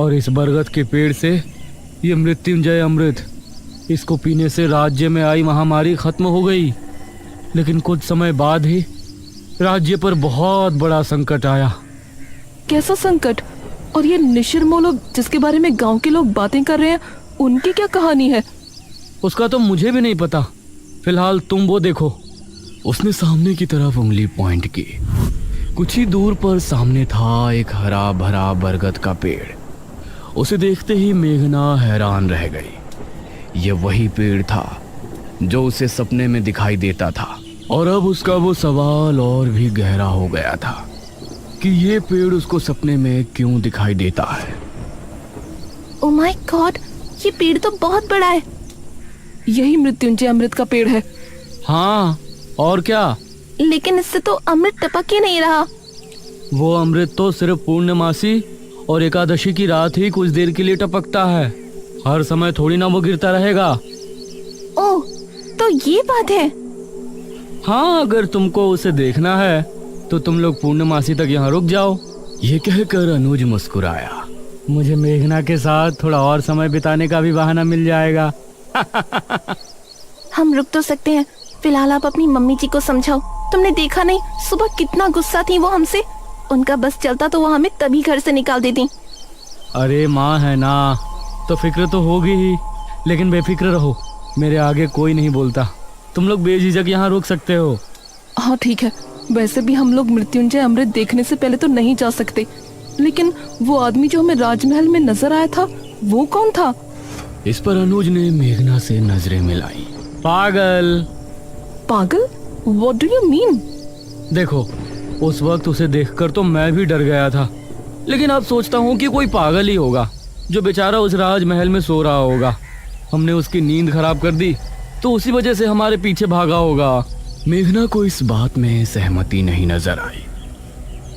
और इस बरगद के पेड़ से ये मृत्युंजय अमृत, इसको पीने से राज्य में आई महामारी खत्म हो गई। लेकिन कुछ समय बाद ही राज्य पर बहुत बड़ा संकट आया। कैसा संकट? और ये निशिरमोलो जिसके बारे में गांव के लोग बातें कर रहे हैं, उनकी क्या कहानी है? उसका तो मुझे भी नहीं पता। फिलहाल तुम वो देखो। उसने सामने की तरफ उंगली पॉइंट की। कुछ ही दूर पर सामने था एक हरा भरा बरगद का पेड़। उसे देखते ही मेघना हैरान रह गई। ये वही पेड़ था जो उसे सपने में दिखाई देता था, और अब उसका वो सवाल और भी गहरा हो गया था कि ये पेड़ उसको सपने में क्यों दिखाई देता है। ओ माय गॉड, ये पेड़ तो बहुत बड़ा है। यही मृत्युंजय अमृत का पेड़ है। हाँ, और क्या? लेकिन इससे तो अमृत टपक ही नहीं रहा। वो अमृत तो सिर्फ पूर्णमासी और एकादशी की रात ही कुछ देर के लिए टपकता है। हर समय थोड़ी ना वो गिरता रहेगा। ओह, तो ये बात है। हाँ, अगर तुमको उसे देखना है तो तुम लोग पूर्णमासी तक यहाँ रुक जाओ। ये कहकर अनुज मुस्कुराया। मुझे मेघना के साथ थोड़ा और समय बिताने का भी बहाना मिल जाएगा। हम रुक तो सकते हैं। फिलहाल आप अपनी मम्मी जी को समझाओ। तुमने देखा नहीं सुबह कितना गुस्सा थी वो हमसे। उनका बस चलता तो वो हमें तभी घर से निकाल देती। अरे माँ है ना, तो फिक्र तो होगी ही, लेकिन बेफिक्र रहो, मेरे आगे कोई नहीं बोलता। तुम लोग बेझिझक यहाँ रुक सकते हो। हाँ ठीक है, वैसे भी हम लोग मृत्युंजय अमृत देखने से पहले तो नहीं जा सकते। लेकिन वो आदमी जो हमें राजमहल में नजर आया था, वो कौन था? इस पर अनुज ने मेघना से नजरें मिलाई। पागल। पागल? What do you mean? देखो, उस वक्त उसे देखकर तो मैं भी डर गया था, लेकिन अब सोचता हूँ कि कोई पागल ही होगा जो बेचारा उस राजमहल में सो रहा होगा। हमने उसकी नींद खराब कर दी तो उसी वजह से हमारे पीछे भागा होगा। मेघना को इस बात में सहमति नहीं नजर आई।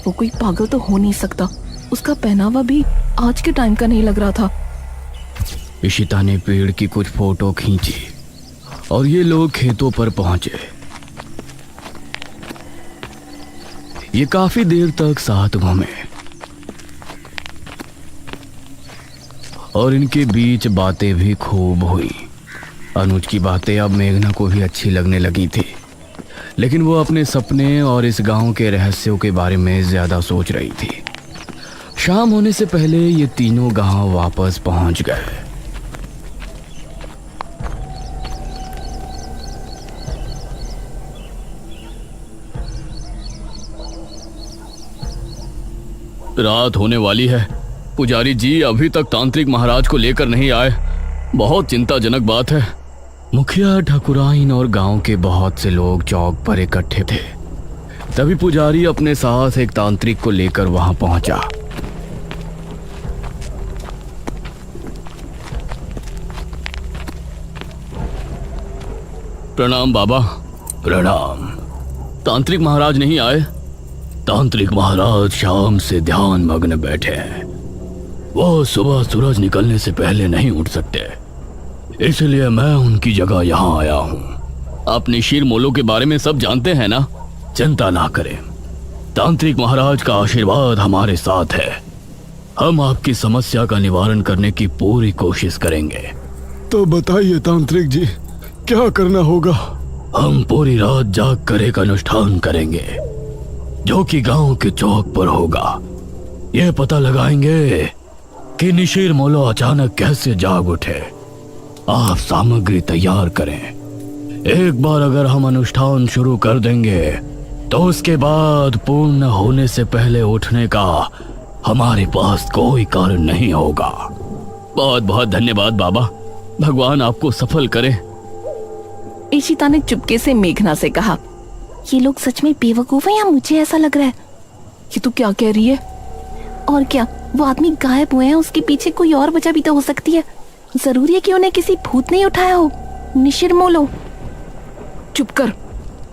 वो कोई पागल तो हो नहीं सकता। उसका पहनावा भी आज के टाइम का नहीं लग रहा था। इशिता ने पेड़ की कुछ फोटो खींची और ये लोग खेतों पर पहुंचे। ये काफी देर तक साथ घूमे और इनके बीच बातें भी खूब हुई। अनुज की बातें अब मेघना को भी अच्छी लगने लगी थी, लेकिन वो अपने सपने और इस गांव के रहस्यों के बारे में ज्यादा सोच रही थी। शाम होने से पहले ये तीनों गांव वापस पहुंच गए। रात होने वाली है। पुजारी जी अभी तक तांत्रिक महाराज को लेकर नहीं आए। बहुत चिंताजनक बात है। मुखिया, ठाकुराइन और गांव के बहुत से लोग चौक पर इकट्ठे थे। तभी पुजारी अपने साथ एक तांत्रिक को लेकर वहां पहुंचा। प्रणाम बाबा। प्रणाम। तांत्रिक महाराज नहीं आए? तांत्रिक महाराज शाम से ध्यान मग्न बैठे हैं। वो सुबह सूरज निकलने से पहले नहीं उठ सकते, इसलिए मैं उनकी जगह यहाँ आया हूँ। आप निशिरमोलो के बारे में सब जानते हैं ना? चिंता ना करें, तांत्रिक महाराज का आशीर्वाद हमारे साथ है। हम आपकी समस्या का निवारण करने की पूरी कोशिश करेंगे। तो बताइए तांत्रिक जी, क्या करना होगा? हम पूरी रात जाग कर एक अनुष्ठान करेंगे जो कि गांव के चौक पर होगा। यह पता लगाएंगे कि निशिरमोलो अचानक कैसे जाग उठे। आप सामग्री तैयार करें। एक बार अगर हम अनुष्ठान शुरू कर देंगे तो उसके बाद पूर्ण होने से पहले उठने का हमारे पास कोई कारण नहीं होगा। बहुत बहुत धन्यवाद बाबा, भगवान आपको सफल करे। इशिता ने चुपके से मेघना से कहा, ये लोग सच में बेवकूफ हैं या मुझे ऐसा लग रहा है? ये तू क्या कह रही है? और क्या, वो आदमी गायब हुए हैं, उसके पीछे कोई और वजह भी तो हो सकती है। जरूरी है कि उन्हें किसी भूत नहीं उठाया हो। निशिरमोलो, चुप कर।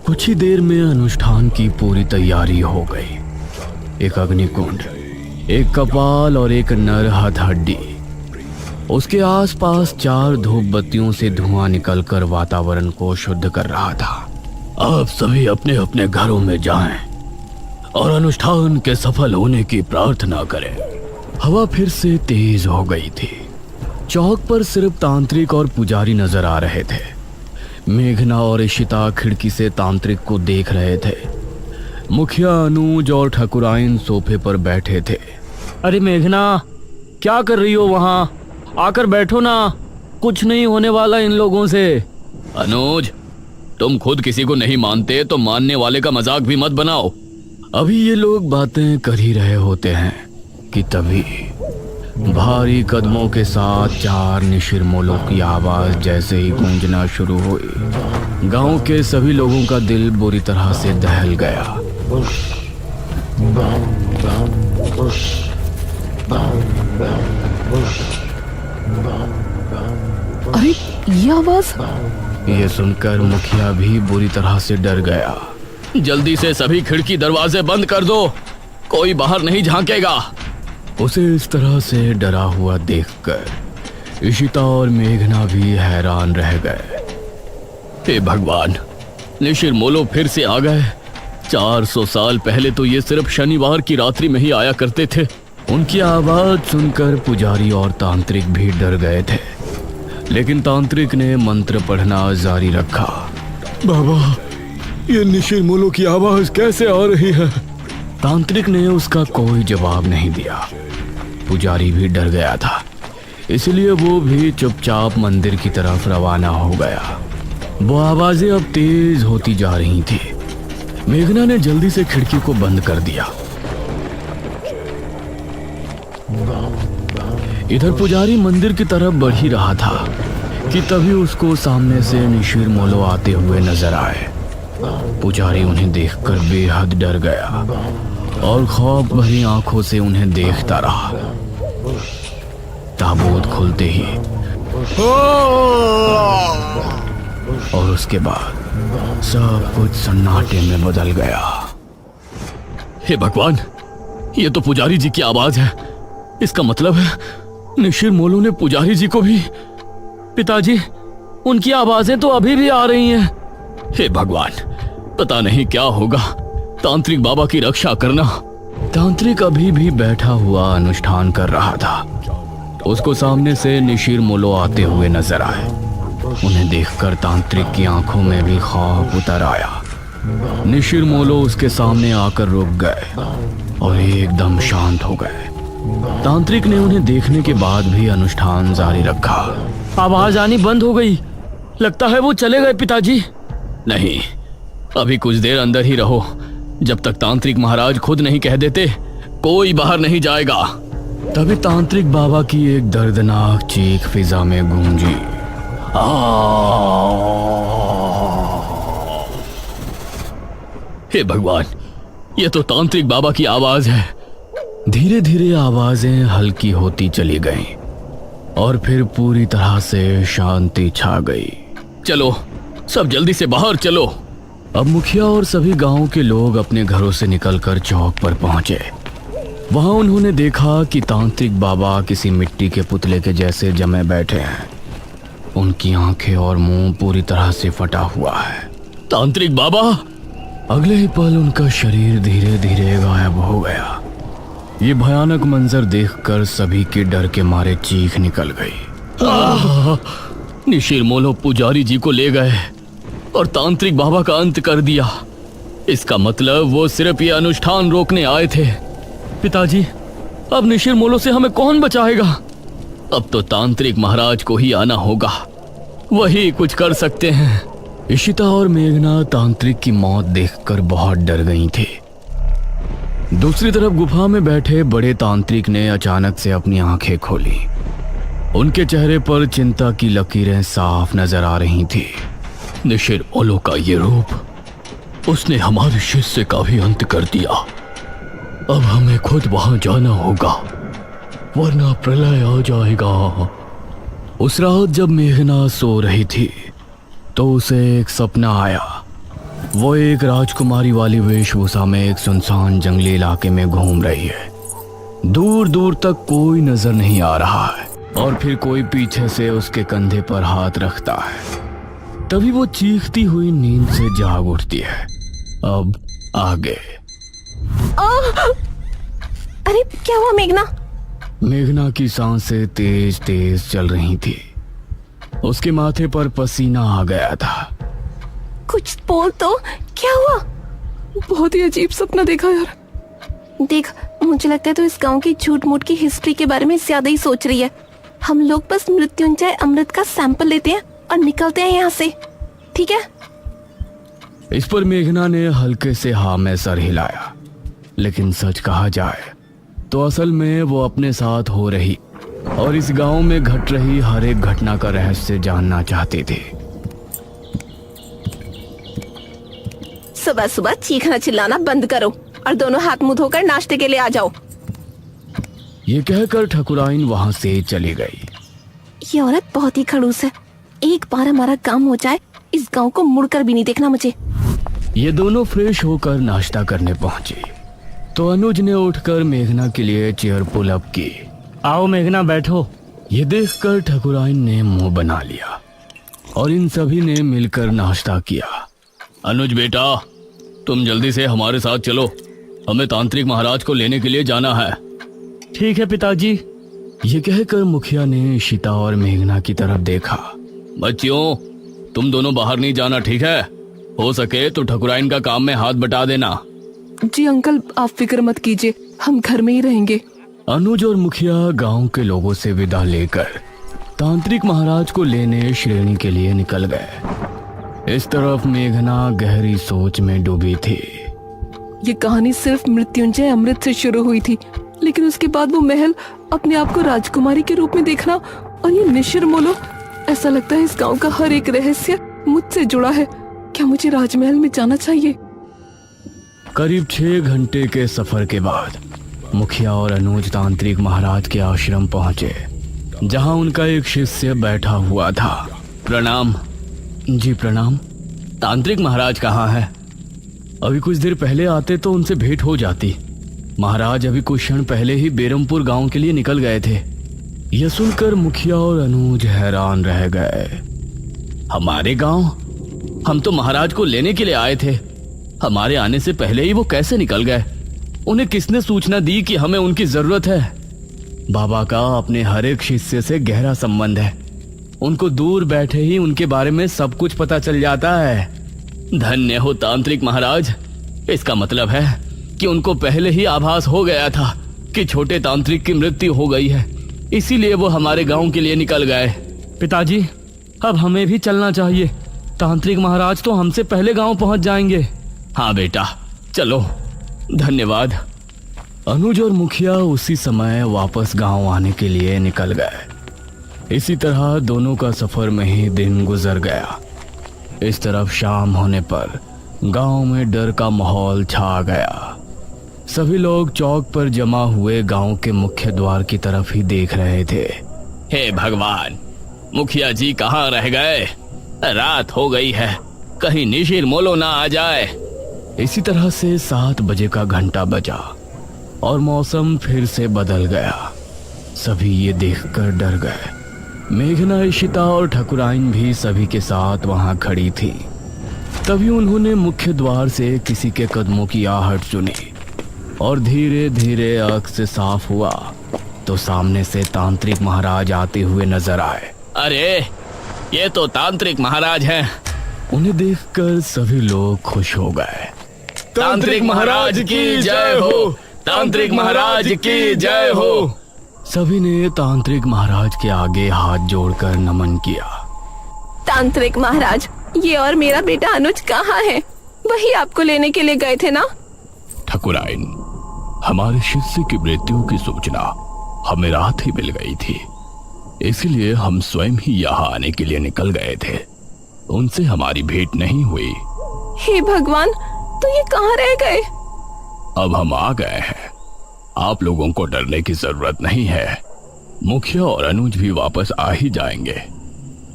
कुछ ही देर में अनुष्ठान की पूरी तैयारी हो गई। एक अग्निकुंड, एक कपाल और एक नर हथहड्डी। उसके आसपास 4 धूप बत्तियों से धुआं निकलकर वातावरण को शुद्ध कर रहा था। आप सभी अपने अपने घरों में जाएं और अनुष्ठान के सफल होने की प्रार्थना करें। हवा फिर से तेज हो गई थी। चौक पर सिर्फ तांत्रिक और पुजारी नजर आ रहे थे। मेघना और इशिता खिड़की से तांत्रिक को देख रहे थे। मुखिया, अनुज और ठाकुराइन सोफे पर बैठे थे। अरे मेघना, क्या कर रही हो वहाँ? आकर बैठो ना, कुछ नहीं होने वाला इन लोगों से। अनुज, तुम खुद किसी को नहीं मानते तो मानने वाले का मजाक भी मत बनाओ। अभी ये लोग बातें कर ही रहे होते हैं कि तभी भारी कदमों के साथ 4 निशिरमोलों की आवाज जैसे ही गूंजना शुरू हुई, गांव के सभी लोगों का दिल बुरी तरह से दहल गया। अरे ये आवाज! ये सुनकर मुखिया भी बुरी तरह से डर गया। जल्दी से सभी खिड़की दरवाजे बंद कर दो, कोई बाहर नहीं झांकेगा। उसे इस तरह से डरा हुआ देखकर इशिता और मेघना भी हैरान रह गए। हे भगवान, निशिरमोलो फिर से आ गए। 400 साल पहले तो ये सिर्फ शनिवार की रात्रि में ही आया करते थे। उनकी आवाज सुनकर पुजारी और तांत्रिक भी डर गए थे, लेकिन तांत्रिक ने मंत्र पढ़ना जारी रखा। बाबा, ये निशिरमोलो की आवाज कैसे आ रही है? तांत्रिक ने उसका कोई जवाब नहीं दिया। पुजारी भी डर गया था, इसलिए वो भी चुपचाप मंदिर की तरफ रवाना हो गया। वो आवाजें अब तेज होती जा रही थी। मेघना ने जल्दी से खिड़की को बंद कर दिया। इधर पुजारी मंदिर की तरफ बढ़ ही रहा था कि तभी उसको सामने से निशिरमोलो आते हुए नजर आए। पुजारी उन्हें देखकर बेहद डर गया और खौफ भरी आंखों से उन्हें देखता रहा। ताबूत खुलते ही और उसके बाद सब कुछ सन्नाटे में बदल गया। हे भगवान, ये तो पुजारी जी की आवाज है। इसका मतलब है निशिरमोलो ने पुजारी जी को भी। पिताजी, उनकी आवाजें तो अभी भी आ रही हैं। हे भगवान, पता नहीं क्या होगा। तांत्रिक बाबा की रक्षा करना। तांत्रिक अभी भी बैठा हुआ अनुष्ठान कर रहा था। उसको सामने से निशिरमोलो आते हुए नजर आए। उन्हें देखकर तांत्रिक की आंखों में भी खौफ उतर आया। निशिरमोलो उसके सामने आकर रुक गए और एकदम शांत हो गए। तांत्रिक ने उन्हें देखने के बाद भी अनुष्ठान जारी रखा। आवाज आनी बंद हो गई, लगता है वो चले गए पिताजी। नहीं, अभी कुछ देर अंदर ही रहो। जब तक तांत्रिक महाराज खुद नहीं कह देते, कोई बाहर नहीं जाएगा। तभी तांत्रिक बाबा की एक दर्दनाक चीख फिजा में गूंजी। हे भगवान, ये तो तांत्रिक बाबा की आवाज है। धीरे धीरे आवाजें हल्की होती चली गईं और फिर पूरी तरह से शांति छा गई। चलो, सब जल्दी से बाहर चलो। अब मुखिया और सभी गांव के लोग अपने घरों से निकलकर चौक पर पहुंचे। वहां उन्होंने देखा कि तांत्रिक बाबा किसी मिट्टी के पुतले के जैसे जमे बैठे हैं। उनकी आंखें और मुंह पूरी तरह से फटा हुआ है। तांत्रिक बाबा! अगले ही पल उनका शरीर धीरे धीरे गायब हो गया। ये भयानक मंजर देखकर सभी के डर के मारे चीख निकल गई। निशिरमोलो पुजारी जी को ले गए और तांत्रिक बाबा का अंत कर दिया। इसका मतलब वो सिर्फ ये अनुष्ठान रोकने आए थे। पिताजी, अब निशिरमोलो से हमें कौन बचाएगा? अब तो तांत्रिक महाराज को ही आना होगा, वही कुछ कर सकते हैं। इशिता और मेघना तांत्रिक की मौत देखकर बहुत डर गई थी। दूसरी तरफ गुफा में बैठे बड़े तांत्रिक ने अचानक से अपनी आंखें खोली। उनके चेहरे पर चिंता की लकीरें साफ नजर आ रही थी। निशिरमोलो का ये रूप, उसने हमारे शिष्य का भी अंत कर दिया। अब हमें खुद वहां जाना होगा, वरना प्रलय आ जाएगा। उस रात जब मेघना सो रही थी तो उसे एक सपना आया। वो एक राजकुमारी वाली वेशभूषा में एक सुनसान जंगली इलाके में घूम रही है। दूर दूर तक कोई नजर नहीं आ रहा है और फिर कोई पीछे से उसके कंधे पर हाथ रखता है। तभी वो चीखती हुई नींद से जाग उठती है। अब आगे। अरे क्या हुआ मेघना? मेघना की सांसें तेज तेज चल रही थी। उसके माथे पर पसीना आ गया था। कुछ बोल तो, क्या हुआ? बहुत ही अजीब सपना देखा यार। देख, मुझे लगता है तो इस गांव की झूठ मूठ की हिस्ट्री के बारे में ज्यादा ही सोच रही है। हम लोग बस मृत्युंजय अमृत का सैंपल लेते हैं और निकलते हैं यहाँ से, ठीक है? इस पर मेघना ने हल्के से हाँ में सर हिलाया। लेकिन सच कहा जाए तो असल में वो अपने साथ हो रही और इस गांव में घट रही हर एक घटना का रहस्य जानना चाहते थे। सुबह सुबह चीखना चिल्लाना बंद करो और दोनों हाथ मुंह धोकर नाश्ते के लिए आ जाओ। ये कहकर ठकुराइन वहां से चली गई। ये औरत बहुत ही खड़ूस है। एक बार हमारा काम हो जाए, इस गांव को मुड़कर भी नहीं देखना मुझे। ये दोनों फ्रेश होकर नाश्ता करने पहुंचे तो अनुज ने उठकर मेघना के लिए चेयर पुल अप की। आओ मेघना, बैठो। ये देखकर ठकुराइन ने मुंह बना लिया और इन सभी ने मिलकर नाश्ता किया। अनुज बेटा, तुम जल्दी से हमारे साथ चलो, हमें तांत्रिक महाराज को लेने के लिए जाना है। ठीक है पिताजी। ये कहकर मुखिया ने इशिता और मेघना की तरफ देखा। बच्चियों, तुम दोनों बाहर नहीं जाना, ठीक है? हो सके तो ठकुराइन का काम में हाथ बटा देना। जी अंकल, आप फिक्र मत कीजिए, हम घर में ही रहेंगे। अनुज और मुखिया गांव के लोगों से विदा लेकर तांत्रिक महाराज को लेने श्रेणी के लिए निकल गए। इस तरफ मेघना गहरी सोच में डूबी थी। ये कहानी सिर्फ मृत्युंजय अमृत से शुरू हुई थी, लेकिन उसके बाद वो महल, अपने आप को राजकुमारी के रूप में देखना और ये निशिर मोलो, ऐसा लगता है इस गांव का हर एक रहस्य मुझसे जुड़ा है। क्या मुझे राजमहल में जाना चाहिए? करीब 6 घंटे के सफर के बाद मुखिया और अनुज तांत्रिक महाराज के आश्रम पहुंचे, जहां उनका एक शिष्य बैठा हुआ था। प्रणाम। जी प्रणाम। तांत्रिक महाराज कहाँ है? अभी कुछ देर पहले आते तो उनसे भेंट हो जाती। महाराज अभी कुछ क्षण पहले ही बेरमपुर गांव के लिए निकल गए थे। यह सुनकर मुखिया और अनुज हैरान रह गए। हमारे गांव? हम तो महाराज को लेने के लिए आए थे। हमारे आने से पहले ही वो कैसे निकल गए? उन्हें किसने सूचना दी कि हमें उनकी जरूरत है? बाबा का अपने हर एक शिष्य से गहरा संबंध है। उनको दूर बैठे ही उनके बारे में सब कुछ पता चल जाता है। धन्य हो तांत्रिक महाराज। इसका मतलब है कि उनको पहले ही आभास हो गया था कि छोटे तांत्रिक की मृत्यु हो गई है, इसीलिए वो हमारे गांव के लिए निकल गए। पिताजी, अब हमें भी चलना चाहिए। तांत्रिक महाराज तो हमसे पहले गांव पहुंच जाएंगे। हाँ बेटा, चलो। धन्यवाद। अनुज और मुखिया उसी समय वापस गांव आने के लिए निकल गए। इसी तरह दोनों का सफर में ही दिन गुजर गया। इस तरफ शाम होने पर गांव में डर का माहौल छा गया। सभी लोग चौक पर जमा हुए गांव के मुख्य द्वार की तरफ ही देख रहे थे। हे भगवान, मुखिया जी कहाँ रह गए? रात हो गई है, कहीं निशिर मोलो ना आ जाए। इसी तरह से 7 बजे का घंटा बजा और मौसम फिर से बदल गया। सभी ये देखकर डर गए। मेघना, इशिता और ठकुराइन भी सभी के साथ वहां खड़ी थी। तभी उन्होंने मुख्य द्वार से किसी के कदमों की आहट सुनी और धीरे धीरे आंख से साफ हुआ तो सामने से तांत्रिक महाराज आते हुए नजर आए। अरे, ये तो तांत्रिक महाराज हैं। उन्हें देखकर सभी लोग खुश हो गए। तांत्रिक महाराज की जय हो! तांत्रिक महाराज की जय हो! सभी ने तांत्रिक महाराज के आगे हाथ जोड़कर नमन किया। तांत्रिक महाराज, ये और मेरा बेटा अनुज कहाँ है? वही आपको लेने के लिए गए थे ना? ठकुराइन, हमारे शिष्य की मृत्यु की सूचना हमें रात ही मिल गई थी, इसलिए हम स्वयं ही यहाँ आने के लिए निकल गए थे। उनसे हमारी भेंट नहीं हुई। हे भगवान, तो ये कहाँ रह गए? अब हम आ गए हैं, आप लोगों को डरने की जरूरत नहीं है। मुखिया और अनुज भी वापस आ ही जाएंगे।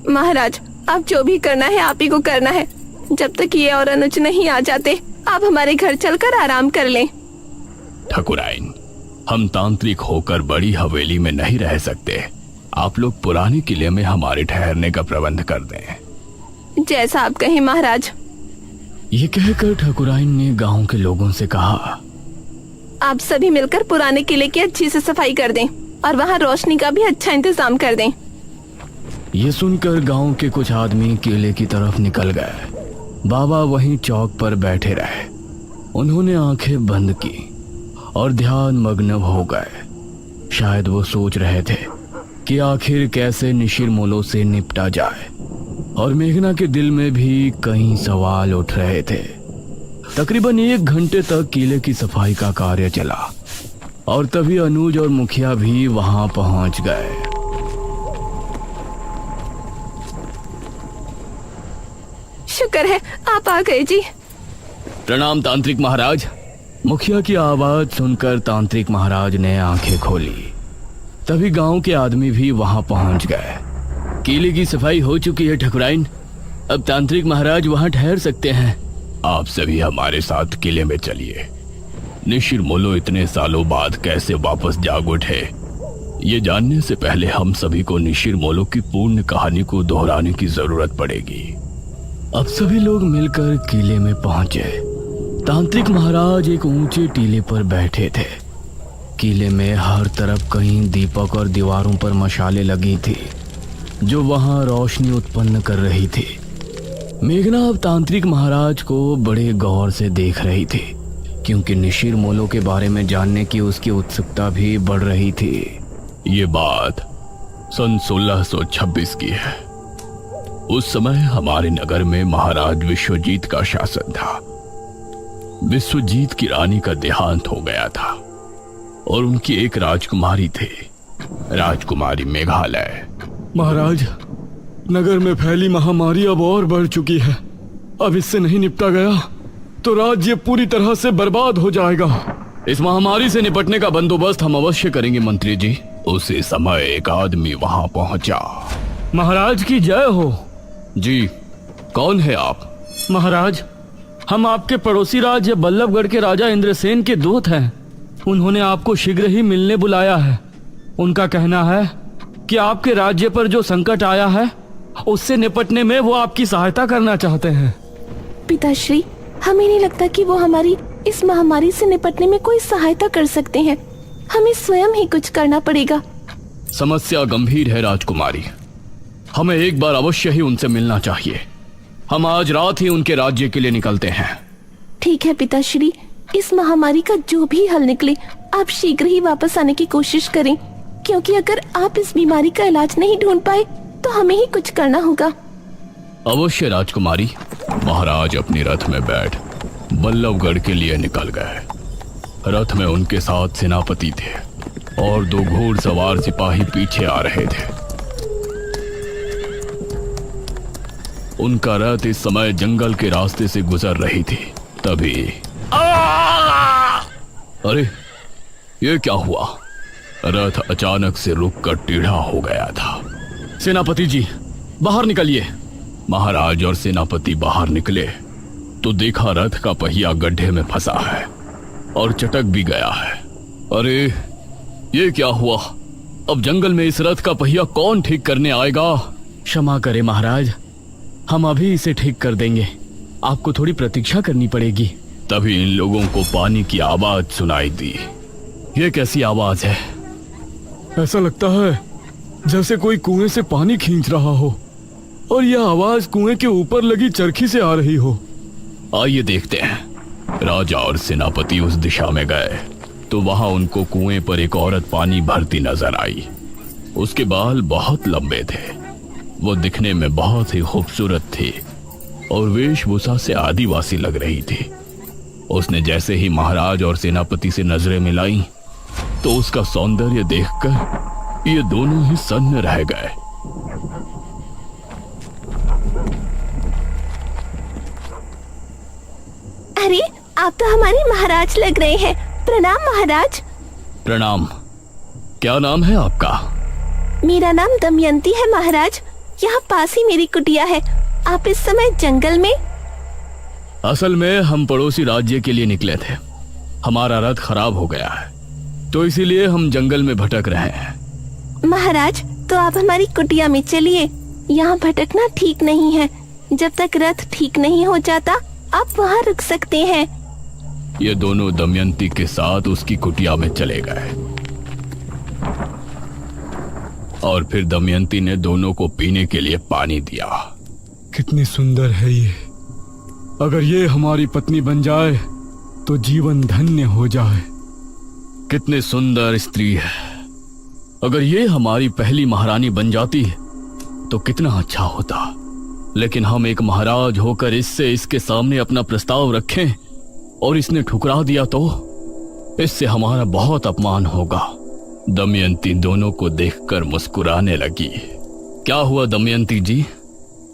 महाराज, आप जो भी करना है आप ही को करना है। जब तक ये और अनुज नहीं आ जाते, आप हमारे घर चलकर आराम कर लें। ठकुराइन, हम तांत्रिक होकर बड़ी हवेली में नहीं रह सकते। आप लोग पुराने किले में हमारे ठहरने का प्रबंध कर दें। जैसा आप कहें महाराज। ये कहकर ठकुराइन ने गांव के लोगों से कहा, आप सभी मिलकर पुराने किले की अच्छी से सफाई कर दें और वहाँ रोशनी का भी अच्छा इंतजाम कर दें। ये सुनकर गांव के कुछ आदमी किले की तरफ निकल गए। बाबा वहीं चौक पर बैठे रहे। उन्होंने आंखें बंद की और ध्यान मग्न हो गए। शायद वो सोच रहे थे कि आखिर कैसे निशिरमोलो से निपटा जाए, और मेघना के दिल में भी कई सवाल उठ रहे थे। तकरीबन 1 घंटे तक किले की सफाई का कार्य चला और तभी अनुज और मुखिया भी वहां पहुंच गए। शुक्र है आप आ गए जी। प्रणाम तांत्रिक महाराज। मुखिया की आवाज सुनकर तांत्रिक महाराज ने आंखें खोली। तभी गांव के आदमी भी वहां पहुंच गए। किले की सफाई हो चुकी है ठकुराइन, अब तांत्रिक महाराज वहां ठहर सकते हैं। आप सभी हमारे साथ किले में चलिए। निशिरमोलो इतने सालों बाद कैसे वापस जाग उठे, ये जानने से पहले हम सभी को निशिरमोलो की पूर्ण कहानी को दोहराने की जरूरत पड़ेगी। अब सभी लोग मिलकर किले में पहुंचे। तांत्रिक महाराज एक ऊंचे टीले पर बैठे थे। किले में हर तरफ कहीं दीपक और दीवारों पर मशालें लगी थी जो वहां रोशनी उत्पन्न कर रही थी। मेघना अब तांत्रिक महाराज को बड़े गौर से देख रही थी, क्योंकि निशिरमोलो के बारे में जानने की उसकी उत्सुकता भी बढ़ रही थी। ये बात सन 1626 की है। उस समय हमारे नगर में महाराज विश्वजीत का शासन था। विश्वजीत की रानी का देहांत हो गया था और उनकी एक राजकुमारी थी, राजकुमारी मेघालय। महाराज, नगर में फैली महामारी अब और बढ़ चुकी है। अब इससे नहीं निपटा गया तो राज्य पूरी तरह से बर्बाद हो जाएगा। इस महामारी से निपटने का बंदोबस्त हम अवश्य करेंगे मंत्री जी। उसी समय एक आदमी वहां पहुंचा। महाराज की जय हो। जी, कौन है आप? महाराज, हम आपके पड़ोसी राज्य बल्लभगढ़ के राजा इंद्रसेन के दूत हैं। उन्होंने आपको शीघ्र ही मिलने बुलाया है। उनका कहना है कि आपके राज्य पर जो संकट आया है उससे निपटने में वो आपकी सहायता करना चाहते हैं। पिताश्री, हमें नहीं लगता कि वो हमारी इस महामारी से निपटने में कोई सहायता कर सकते हैं। हमें स्वयं ही कुछ करना पड़ेगा। समस्या गंभीर है राजकुमारी, हमें एक बार अवश्य ही उनसे मिलना चाहिए। हम आज रात ही उनके राज्य के लिए निकलते हैं। ठीक है पिताश्री, इस महामारी का जो भी हल निकले आप शीघ्र ही वापस आने की कोशिश करें, क्योंकि अगर आप इस बीमारी का इलाज नहीं ढूंढ पाए तो हमें ही कुछ करना होगा। अवश्य राजकुमारी। महाराज अपने रथ में बैठ बल्लभगढ़ के लिए निकल गए। रथ में उनके साथ सेनापति थे और 2 घोड़सवार सिपाही पीछे आ रहे थे। उनका रथ इस समय जंगल के रास्ते से गुजर रही थी। तभी अरे, ये क्या हुआ? रथ अचानक से रुककर टेढ़ा हो गया था। सेनापति जी, बाहर निकलिए। महाराज और सेनापति बाहर निकले तो देखा रथ का पहिया गड्ढे में फंसा है और चटक भी गया है। अरे, ये क्या हुआ? अब जंगल में इस रथ का पहिया कौन ठीक करने आएगा? क्षमा करें महाराज, हम अभी इसे ठीक कर देंगे। आपको थोड़ी प्रतीक्षा करनी पड़ेगी। तभी इन लोगों को पानी की आवाज सुनाई दी। ये कैसी आवाज है? ऐसा लगता है जैसे कोई कुएं से पानी खींच रहा हो, और यह आवाज कुएं के ऊपर लगी चरखी से आ रही हो। आइए देखते हैं। राजा और सेनापति उस दिशा में गए तो वहां उनको कुएं पर एक औरत पानी भरती नजर आई। उसके बाल बहुत लंबे थे, वो दिखने में बहुत ही खूबसूरत थी और वेशभूषा से आदिवासी लग रही थी। उसने जैसे ही महाराज और सेनापति से नजरें मिलाई तो उसका सौंदर्य देखकर ये दोनों ही सन्न रह गए। अरे, आप तो हमारे महाराज लग रहे हैं। प्रणाम महाराज। प्रणाम। क्या नाम है आपका? मेरा नाम दमयंती है महाराज। यहाँ पास ही मेरी कुटिया है। आप इस समय जंगल में? असल में हम पड़ोसी राज्य के लिए निकले थे। हमारा रथ खराब हो गया है तो इसीलिए हम जंगल में भटक रहे हैं। महाराज, तो आप हमारी कुटिया में चलिए। यहाँ भटकना ठीक नहीं है। जब तक रथ ठीक नहीं हो जाता आप वहाँ रुक सकते हैं। ये दोनों दमयंती के साथ उसकी कुटिया में चले गए और फिर दमयंती ने दोनों को पीने के लिए पानी दिया। कितनी सुंदर है ये। अगर ये हमारी पत्नी बन जाए तो जीवन धन्य हो जाए। कितनी सुंदर स्त्री है। अगर ये हमारी पहली महारानी बन जाती तो कितना अच्छा होता। लेकिन हम एक महाराज होकर इसके सामने अपना प्रस्ताव रखें और इसने ठुकरा दिया तो इससे हमारा बहुत अपमान होगा। दमयंती दोनों को देखकर मुस्कुराने लगी। क्या हुआ दमयंती जी,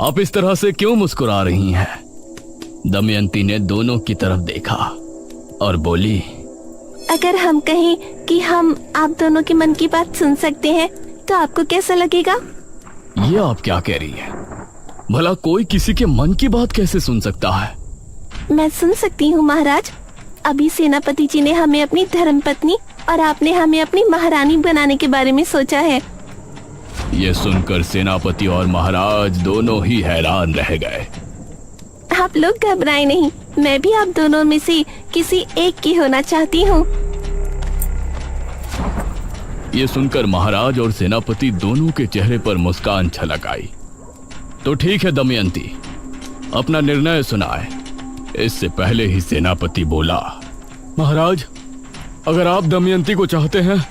आप इस तरह से क्यों मुस्कुरा रही हैं? दमयंती ने दोनों की तरफ देखा और बोली, अगर हम कहें कि हम आप दोनों के मन की बात सुन सकते हैं तो आपको कैसा लगेगा? ये आप क्या कह रही हैं? भला कोई किसी के मन की बात कैसे सुन सकता है? मैं सुन सकती हूँ महाराज। अभी सेनापति जी ने हमें अपनी धर्मपत्नी और आपने हमें अपनी महारानी बनाने के बारे में सोचा है। ये सुनकर सेनापति और महाराज दोनों ही हैरान रह गए। आप लोग घबराएं नहीं, मैं भी आप दोनों में से किसी एक की होना चाहती हूँ। ये सुनकर महाराज और सेनापति दोनों के चेहरे पर मुस्कान छलक आई। तो ठीक है दमयंती, अपना निर्णय सुनाए। इससे पहले ही सेनापति बोला, महाराज, अगर आप दमयंती को चाहते हैं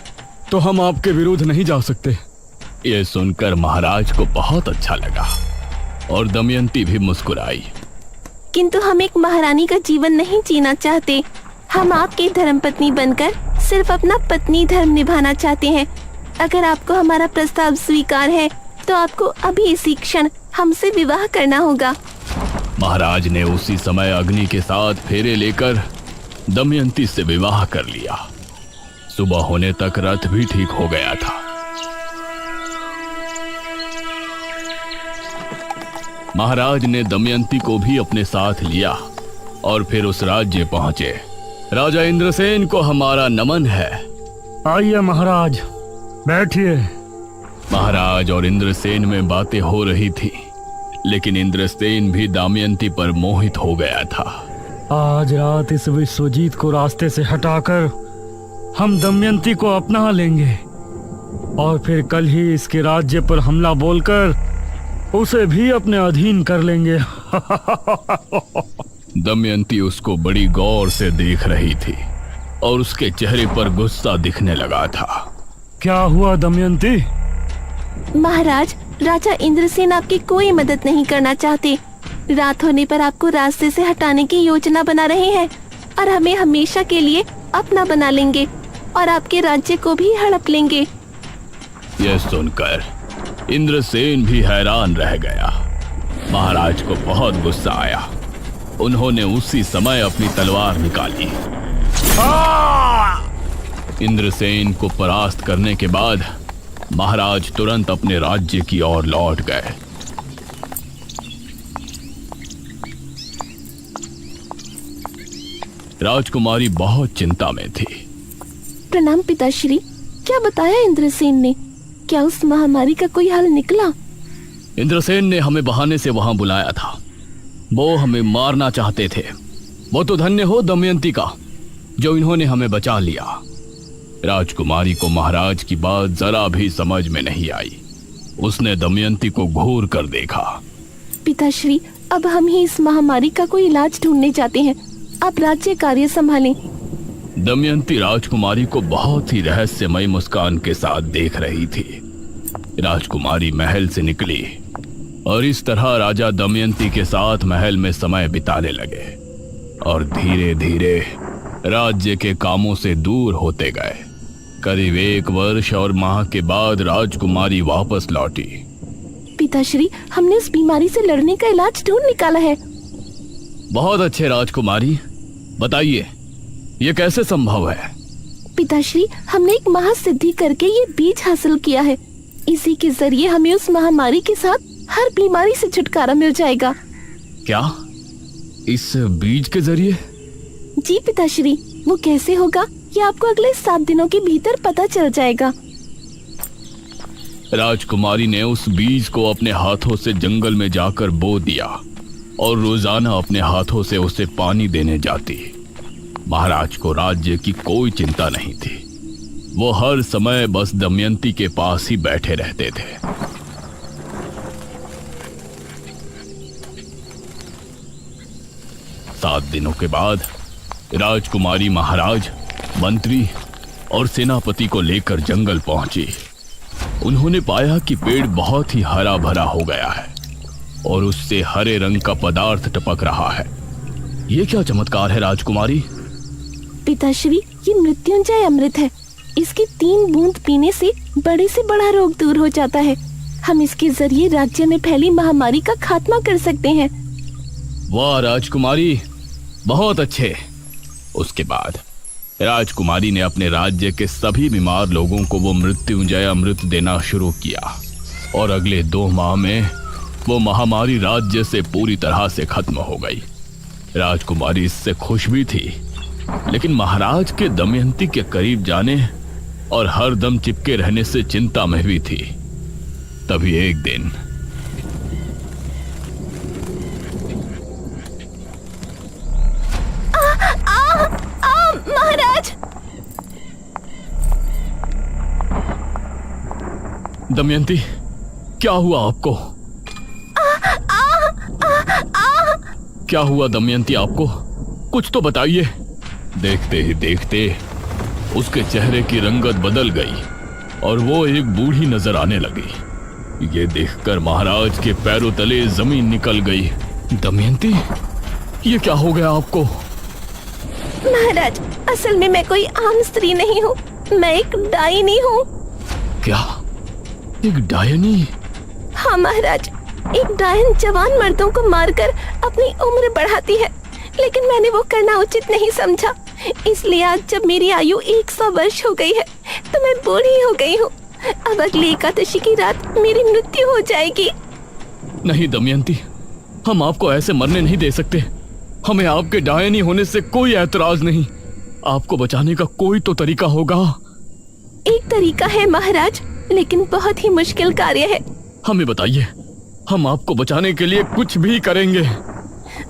तो हम आपके विरुद्ध नहीं जा सकते। ये सुनकर महाराज को बहुत अच्छा लगा और दमयंती भी मुस्कुराई। किंतु हम एक महारानी का जीवन नहीं जीना चाहते। हम आपकी धर्मपत्नी बनकर सिर्फ अपना पत्नी धर्म निभाना चाहते हैं। अगर आपको हमारा प्रस्ताव स्वीकार है तो आपको अभी इसी क्षण हमसे विवाह करना होगा। महाराज ने उसी समय अग्नि के साथ फेरे लेकर दमयंती से विवाह कर लिया। सुबह होने तक रथ भी ठीक हो गया था। महाराज ने दमयंती को भी अपने साथ लिया और फिर उस राज्य पहुंचे। राजा इंद्रसेन को हमारा नमन है। आइए महाराज, बैठिए। महाराज और इंद्रसेन में बातें हो रही थी, लेकिन इंद्रसेन भी दमयंती पर मोहित हो गया था। आज रात इस विश्वजीत को रास्ते से हटाकर हम दमयंती को अपना लेंगे और फिर कल ही इसके राज्य पर हमला बोलकर उसे भी अपने अधीन कर लेंगे। दमयंती उसको बड़ी गौर से देख रही थी और उसके चेहरे पर गुस्सा दिखने लगा था। क्या हुआ दमयंती? महाराज, राजा इंद्रसेन आपकी कोई मदद नहीं करना चाहते। रात होने पर आपको रास्ते से हटाने की योजना बना रहे हैं और हमें हमेशा के लिए अपना बना लेंगे और आपके राज्य को भी हड़प लेंगे। यह सुनकर इंद्रसेन भी हैरान रह गया। महाराज को बहुत गुस्सा आया। उन्होंने उसी समय अपनी तलवार निकाली। इंद्रसेन को परास्त करने के बाद महाराज तुरंत अपने राज्य की ओर लौट गए। राजकुमारी बहुत चिंता में थी। प्रणाम पिताश्री। क्या बताया इंद्रसेन ने? क्या उस महामारी का कोई हल निकला? इंद्रसेन ने हमें बहाने से वहां बुलाया था। वो हमें मारना चाहते थे। वो तो धन्य हो दमयंती का जो इन्होंने हमें बचा लिया। राजकुमारी को महाराज की बात जरा भी समझ में नहीं आई। उसने दमयंती को घूर कर देखा। पिताश्री, अब हम ही इस महामारी का कोई इलाज ढूंढने जाते हैं। आप राज्य कार्य संभालें। दमयंती राजकुमारी को बहुत ही रहस्यमय मुस्कान के साथ देख रही थी। राजकुमारी महल से निकली और इस तरह राजा दमयंती के साथ महल में समय बिताने लगे और धीरे धीरे राज्य के कामों से दूर होते गए। करीब 1 वर्ष और माह के बाद राजकुमारी वापस लौटी। पिताश्री, हमने उस बीमारी से लड़ने का इलाज ढूंढ निकाला है। बहुत अच्छे राजकुमारी, बताइए ये कैसे संभव है? पिताश्री, हमने एक महासिद्धि करके ये बीज हासिल किया है। इसी के जरिए हमें उस महामारी के साथ हर बीमारी से छुटकारा मिल जाएगा। क्या? इस बीज के जरिए? जी पिताश्री, वो कैसे होगा ये आपको अगले 7 दिनों के भीतर पता चल जाएगा। राजकुमारी ने उस बीज को अपने हाथों से जंगल में जाकर बो दिया और रोजाना अपने हाथों से उसे पानी देने जाती। महाराज को राज्य की कोई चिंता नहीं थी। वो हर समय बस दमयंती के पास ही बैठे रहते थे। सात दिनों के बाद राजकुमारी महाराज, मंत्री और सेनापति को लेकर जंगल पहुंची। उन्होंने पाया कि पेड़ बहुत ही हरा भरा हो गया है और उससे हरे रंग का पदार्थ टपक रहा है। ये क्या चमत्कार है राजकुमारी? पिताश्री, ये मृत्युंजय अमृत है। इसकी 3 बूंद पीने से बड़े से बड़ा रोग दूर हो जाता है। हम इसके जरिए राज्य में फैली महामारी का खात्मा कर सकते हैं। वाह राजकुमारी, बहुत अच्छे। उसके बाद राजकुमारी ने अपने राज्य के सभी बीमार लोगों को वो मृत्युंजय अमृत देना शुरू किया और अगले 2 माह में वो महामारी राज्य से पूरी तरह से खत्म हो गई। राजकुमारी इससे खुश भी थी, लेकिन महाराज के दमयंती के करीब जाने और हर दम चिपके रहने से चिंता में भी थी। तभी एक दिन महाराज! दमयंती, क्या हुआ आपको? क्या हुआ दमयंती आपको? कुछ तो बताइए। देखते ही देखते उसके चेहरे की रंगत बदल गई और वो एक बूढ़ी नजर आने लगी। ये देखकर महाराज के पैरों तले जमीन निकल गई। दमयंती, ये क्या हो गया आपको? महाराज, असल में मैं कोई आम स्त्री नहीं हूँ, मैं एक डायनी हूँ। क्या? एक डायनी? हाँ महाराज, एक डायन जवान मर्दों को मारकर अपनी उम्र बढ़ाती है, लेकिन मैंने वो करना उचित नहीं समझा। इसलिए आज जब मेरी आयु 100 वर्ष हो गई है तो मैं बूढ़ी हो गई हूँ। अब अगली एकादशी की रात मेरी मृत्यु हो जाएगी। नहीं दमयंती, हम आपको ऐसे मरने नहीं दे सकते। हमें आपके डायनी होने से कोई ऐतराज नहीं। आपको बचाने का कोई तो तरीका होगा। एक तरीका है महाराज, लेकिन बहुत ही मुश्किल कार्य है। हमें बताइए, हम आपको बचाने के लिए कुछ भी करेंगे।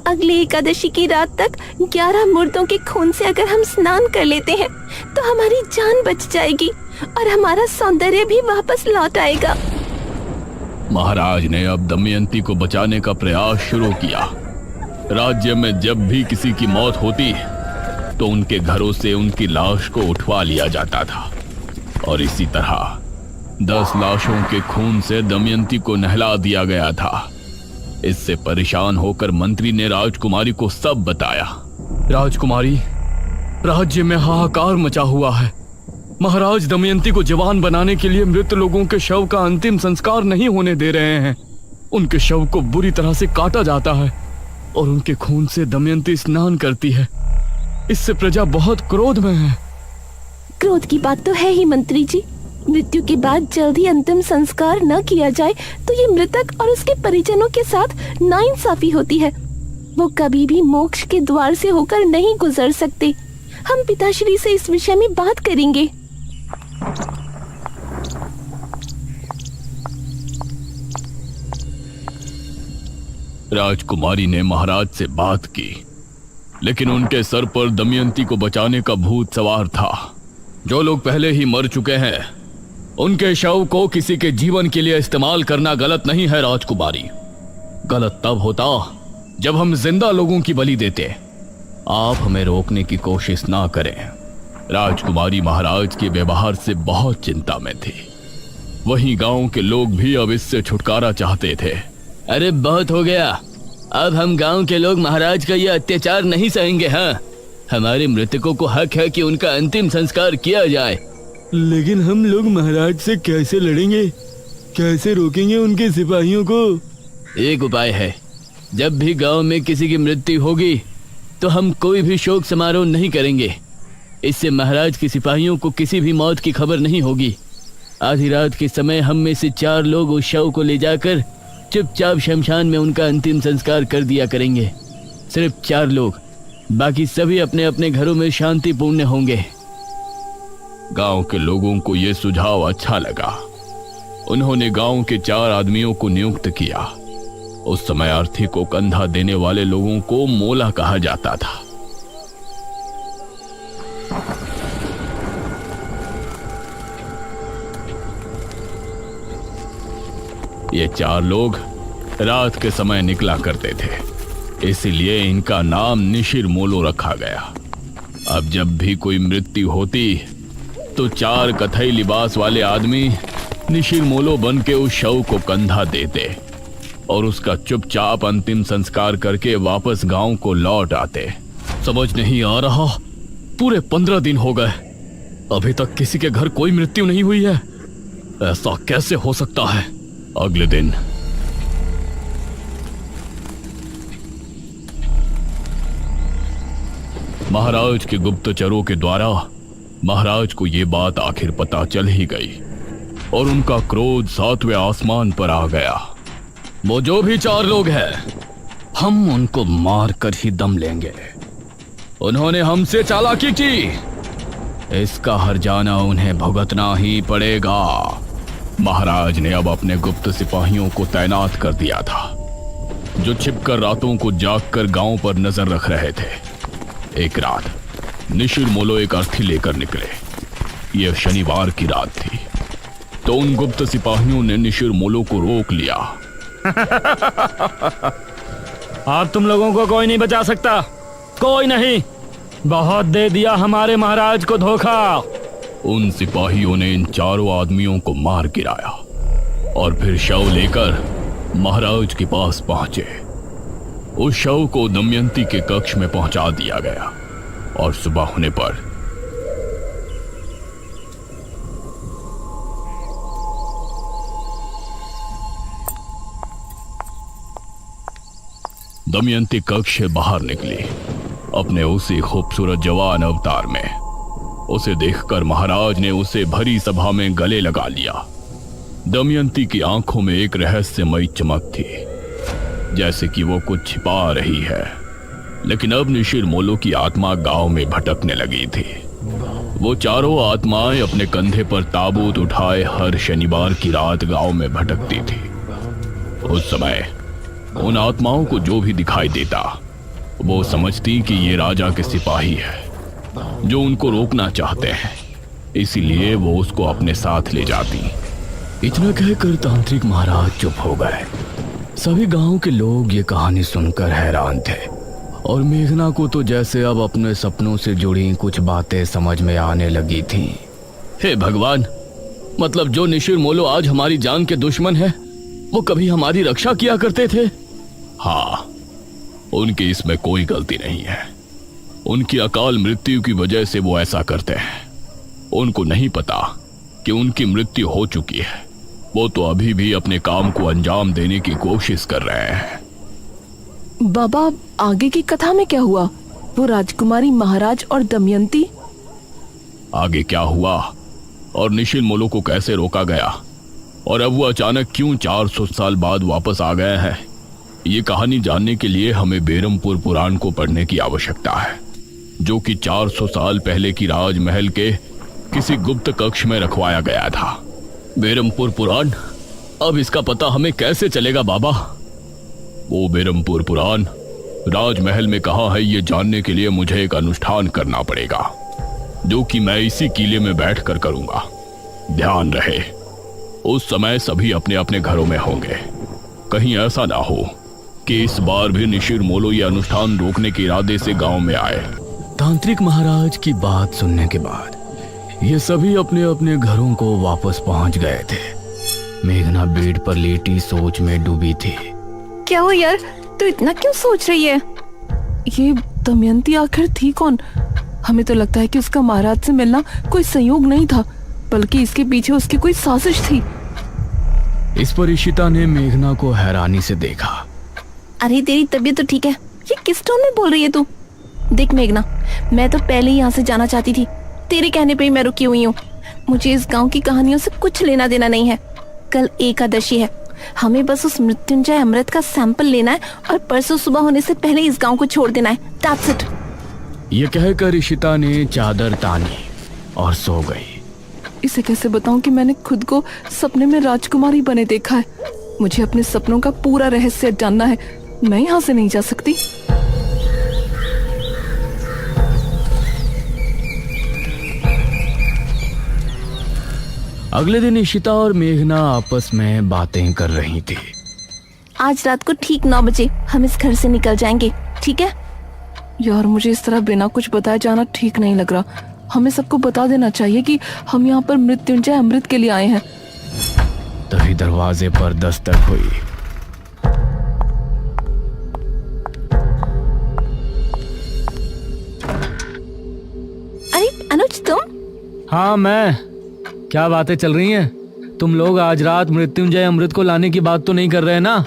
अगली एकादशी की रात तक 11 मुर्दों के खून से अगर हम स्नान कर लेते हैं तो हमारी जान बच जाएगी और हमारा सौंदर्य भी वापस लौट आएगा। महाराज ने अब दमयंती को बचाने का प्रयास शुरू किया। राज्य में जब भी किसी की मौत होती तो उनके घरों से उनकी लाश को उठवा लिया जाता था और इसी तरह 10 लाशों के खून से दमयंती को नहला दिया गया था। इससे परेशान होकर मंत्री ने राजकुमारी को सब बताया। राजकुमारी, राज्य में हाहाकार मचा हुआ है। महाराज दमयंती को जवान बनाने के लिए मृत लोगों के शव का अंतिम संस्कार नहीं होने दे रहे हैं। उनके शव को बुरी तरह से काटा जाता है और उनके खून से दमयंती स्नान करती है। इससे प्रजा बहुत क्रोध में है। क्रोध की बात तो है ही मंत्री जी। मृत्यु के बाद जल्दी अंतिम संस्कार न किया जाए तो ये मृतक और उसके परिजनों के साथ नाइंसाफी होती है। वो कभी भी मोक्ष के द्वार से होकर नहीं गुजर सकते। हम पिताश्री से इस विषय में बात करेंगे। राजकुमारी ने महाराज से बात की, लेकिन उनके सर पर दमयंती को बचाने का भूत सवार था। जो लोग पहले ही मर चुके हैं उनके शव को किसी के जीवन के लिए इस्तेमाल करना गलत नहीं है राजकुमारी। गलत तब होता जब हम जिंदा लोगों की बलि देते। आप हमें रोकने की कोशिश ना करें। राजकुमारी महाराज के व्यवहार से बहुत चिंता में थी। वहीं गांव के लोग भी अब इससे छुटकारा चाहते थे। अरे बहुत हो गया, अब हम गांव के लोग महाराज का ये अत्याचार नहीं सहेंगे। हाँ, हमारे मृतकों को हक है कि उनका अंतिम संस्कार किया जाए। लेकिन हम लोग महाराज से कैसे लड़ेंगे? कैसे रोकेंगे उनके सिपाहियों को? एक उपाय है, जब भी गांव में किसी की मृत्यु होगी तो हम कोई भी शोक समारोह नहीं करेंगे। इससे महाराज के सिपाहियों को किसी भी मौत की खबर नहीं होगी। आधी रात के समय हम में से 4 लोग उस शव को ले जाकर चुपचाप शमशान में उनका अंतिम संस्कार कर दिया करेंगे। सिर्फ 4 लोग, बाकी सभी अपने अपने घरों में शांतिपूर्ण होंगे। गांव के लोगों को यह सुझाव अच्छा लगा। उन्होंने गांव के 4 आदमियों को नियुक्त किया। उस समय अर्थी को कंधा देने वाले लोगों को मोला कहा जाता था। ये 4 लोग रात के समय निकला करते थे, इसलिए इनका नाम निशिर मोलो रखा गया। अब जब भी कोई मृत्यु होती तो 4 कथई लिबास वाले आदमी निशिर मोलो बन के उस शव को कंधा देते और उसका चुपचाप अंतिम संस्कार करके वापस गांव को लौट आते। समझ नहीं आ रहा, पूरे 15 दिन हो गए, अभी तक किसी के घर कोई मृत्यु नहीं हुई है। ऐसा कैसे हो सकता है? अगले दिन महाराज के गुप्तचरों के द्वारा महाराज को ये बात आखिर पता चल ही गई और उनका क्रोध 7वें आसमान पर आ गया। वो जो भी 4 लोग हैं, हम उनको मार कर ही दम लेंगे। उन्होंने हमसे चालाकी की, इसका हर्जाना उन्हें भुगतना ही पड़ेगा। महाराज ने अब अपने गुप्त सिपाहियों को तैनात कर दिया था, जो छिपकर रातों को जागकर गांव पर नजर रख रहे थे। एक रात निशिर मोलो एक अर्थी लेकर निकले। यह शनिवार की रात थी, तो उन गुप्त सिपाहियों ने निशिर मोलो को रोक लिया। अब तुम लोगों को कोई नहीं बचा सकता, कोई नहीं। बहुत दे दिया हमारे महाराज को धोखा। उन सिपाहियों ने इन 4 आदमियों को मार गिराया और फिर शव लेकर महाराज के पास पहुंचे। उस शव को दमयंती के कक्ष में पहुंचा दिया गया और सुबह होने पर दमयंती कक्ष से बाहर निकली अपने उसी खूबसूरत जवान अवतार में। उसे देखकर महाराज ने उसे भरी सभा में गले लगा लिया। दमयंती की आंखों में एक रहस्यमयी चमक थी, जैसे कि वो कुछ छिपा रही है। लेकिन अब निशिर मोलो की आत्मा गांव में भटकने लगी थी। वो 4 आत्माएं अपने कंधे पर ताबूत उठाए हर शनिवार की रात गांव में भटकती थी। उस समय उन आत्माओं को जो भी दिखाई देता, वो समझती कि ये राजा के सिपाही है जो उनको रोकना चाहते हैं, इसीलिए वो उसको अपने साथ ले जाती। इतना कहकर तांत्रिक महाराज चुप हो गए। सभी गांव के लोग ये कहानी सुनकर हैरान थे और मेघना को तो जैसे अब अपने सपनों से जुड़ी कुछ बातें समझ में आने लगी थी। हे भगवान, मतलब जो निशिर मोलो आज हमारी जान के दुश्मन है, वो कभी हमारी रक्षा किया करते थे। हाँ, उनकी इसमें कोई गलती नहीं है। उनकी अकाल मृत्यु की वजह से वो ऐसा करते हैं। उनको नहीं पता कि उनकी मृत्यु हो चुकी है। वो तो अभी भी अपने काम को अंजाम देने की कोशिश कर रहे हैं। बाबा, आगे की कथा में क्या हुआ? वो राजकुमारी, महाराज और दमयंती? आगे क्या हुआ और निशिर मोलो को कैसे रोका गया और अब वो अचानक क्यों 400 साल बाद वापस आ गए हैं, ये कहानी जानने के लिए हमें बेरमपुर पुराण को पढ़ने की आवश्यकता है, जो कि 400 साल पहले की राजमहल के किसी गुप्त कक्ष में रखवाया गया था। बेरमपुर पुराण? अब इसका पता हमें कैसे चलेगा बाबा? वो बेरमपुर पुराण राजमहल में कहाँ है, ये जानने के लिए मुझे एक अनुष्ठान करना पड़ेगा, जो कि मैं इसी किले में बैठकर करूंगा। ध्यान रहे, उस समय सभी अपने अपने घरों में होंगे। कहीं ऐसा ना हो कि इस बार भी निशिर मोलो ये अनुष्ठान रोकने के इरादे से गांव में आए। तांत्रिक महाराज की बात सुनने के बाद ये सभी अपने अपने घरों को वापस पहुंच गए थे। मेघना बेड पर लेटी सोच में डूबी थी। क्या हो यार, तू इतना क्यों सोच रही है? ये दमयंती आखिर थी कौन? हमें तो लगता है कि उसका महाराज से मिलना कोई संयोग नहीं था, बल्कि इसके पीछे उसकी कोई साजिश थी। इस पर इशिता ने मेघना को हैरानी से देखा। अरे तेरी तबीयत तो ठीक है, ये किस टोन में बोल रही है तू? देख मेघना, मैं तो पहले ही यहाँ से जाना चाहती थी, तेरे कहने पे ही मैं रुकी हुई हूँ। मुझे इस गांव की कहानियों से कुछ लेना देना नहीं है। कल एकादशी है, हमें बस उस मृत्युंजय अमृत का सैंपल लेना है और परसों सुबह होने से पहले इस गांव को छोड़ देना है। That's it। ये कहकर इशिता ने चादर तानी और सो गई। इसे कैसे बताऊं कि मैंने खुद को सपने में राजकुमारी बने देखा है। मुझे अपने सपनों का पूरा रहस्य जानना है, मैं यहाँ से नहीं जा सकती। अगले दिन इशिता और मेघना आपस में बातें कर रही थी। आज रात को ठीक 9 बजे हम इस घर से निकल जाएंगे, ठीक है? यार, मुझे इस तरह बिना कुछ बताए जाना ठीक नहीं लग रहा। हमें सबको बता देना चाहिए कि हम यहाँ पर मृत्युंजय अमृत के लिए आए हैं। तभी दरवाजे पर दस्तक हुई। अरे अनुज तुम? हाँ मैं। क्या बातें चल रही हैं? तुम लोग आज रात मृत्युंजय अमृत को लाने की बात तो नहीं कर रहे ना?